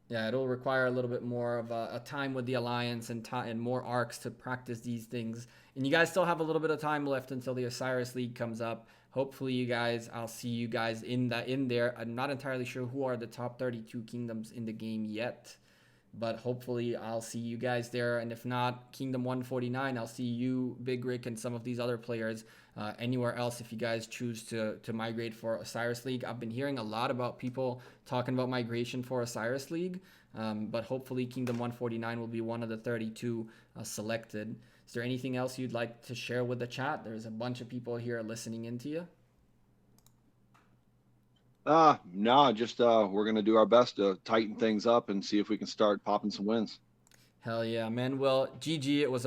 it'll require a little bit more of a time with the Alliance and more arcs to practice these things. And you guys still have a little bit of time left until the Osiris League comes up. Hopefully, I'll see you guys in there. I'm not entirely sure who are the top 32 kingdoms in the game yet, but hopefully I'll see you guys there. And if not, Kingdom 149, I'll see you, Big Rick, and some of these other players anywhere else if you guys choose to migrate for Osiris League. I've been hearing a lot about people talking about migration for Osiris League, but hopefully Kingdom 149 will be one of the 32 selected. Is there anything else you'd like to share with the chat? There's a bunch of people here listening into you. No, just we're gonna do our best to tighten things up and see if we can start popping some wins. Hell yeah, man. Well, GG. It was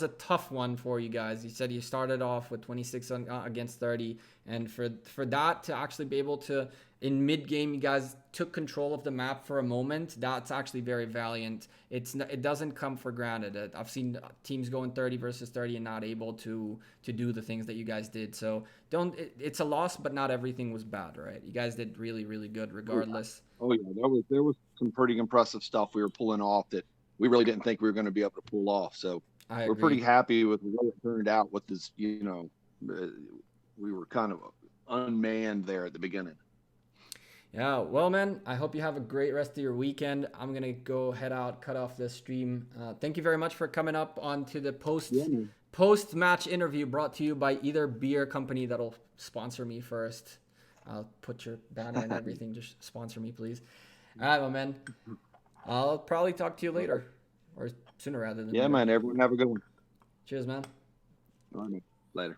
a tough one for you guys. You said you started off with 26 against 30, and for that to actually be able to, in mid game, you guys took control of the map for a moment. That's actually very valiant. It doesn't come for granted. I've seen teams going 30 versus 30 and not able to do the things that you guys did. So it's a loss, but not everything was bad, right? You guys did really, really good regardless. Oh yeah, there was some pretty impressive stuff we were pulling off that we really didn't think we were going to be able to pull off. So we're pretty happy with the way it turned out. With this, we were kind of unmanned there at the beginning. Yeah, well, man, I hope you have a great rest of your weekend. I'm going to go head out, cut off this stream. Thank you very much for coming up onto the post-match interview brought to you by either beer company that'll sponsor me first. I'll put your banner and everything. Just sponsor me, please. All right, well, man. I'll probably talk to you later, or sooner rather than later. Man. Everyone have a good one. Cheers, man. All right, man. Later.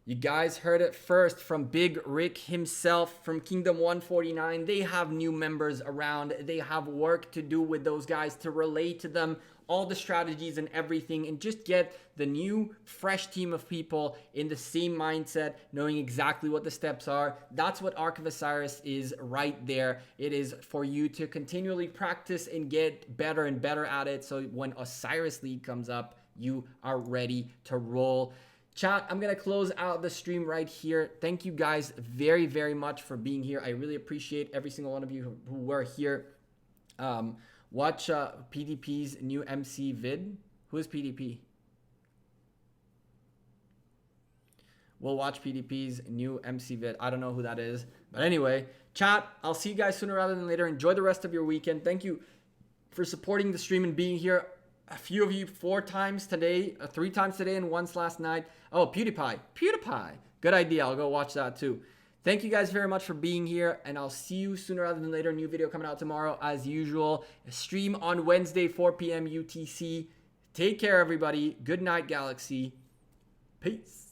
You guys heard it first from Big Rick himself from Kingdom 149. They have new members around. They have work to do with those guys to relate to them all the strategies and everything, and just get the new, fresh team of people in the same mindset, knowing exactly what the steps are. That's what Ark of Osiris is right there. It is for you to continually practice and get better and better at it, so when Osiris League comes up, you are ready to roll. Chat, I'm going to close out the stream right here. Thank you guys very, very much for being here. I really appreciate every single one of you who were here. Watch PDP's new MC vid. Who is PDP? We'll watch PDP's new MC vid. I don't know who that is. But anyway, chat, I'll see you guys sooner rather than later. Enjoy the rest of your weekend. Thank you for supporting the stream and being here. A few of you 4 times today, 3 times today, and once last night. Oh, PewDiePie. Good idea. I'll go watch that too. Thank you guys very much for being here, and I'll see you sooner rather than later. New video coming out tomorrow as usual. A stream on Wednesday, 4 p.m. UTC. Take care, everybody. Good night, Galaxy. Peace.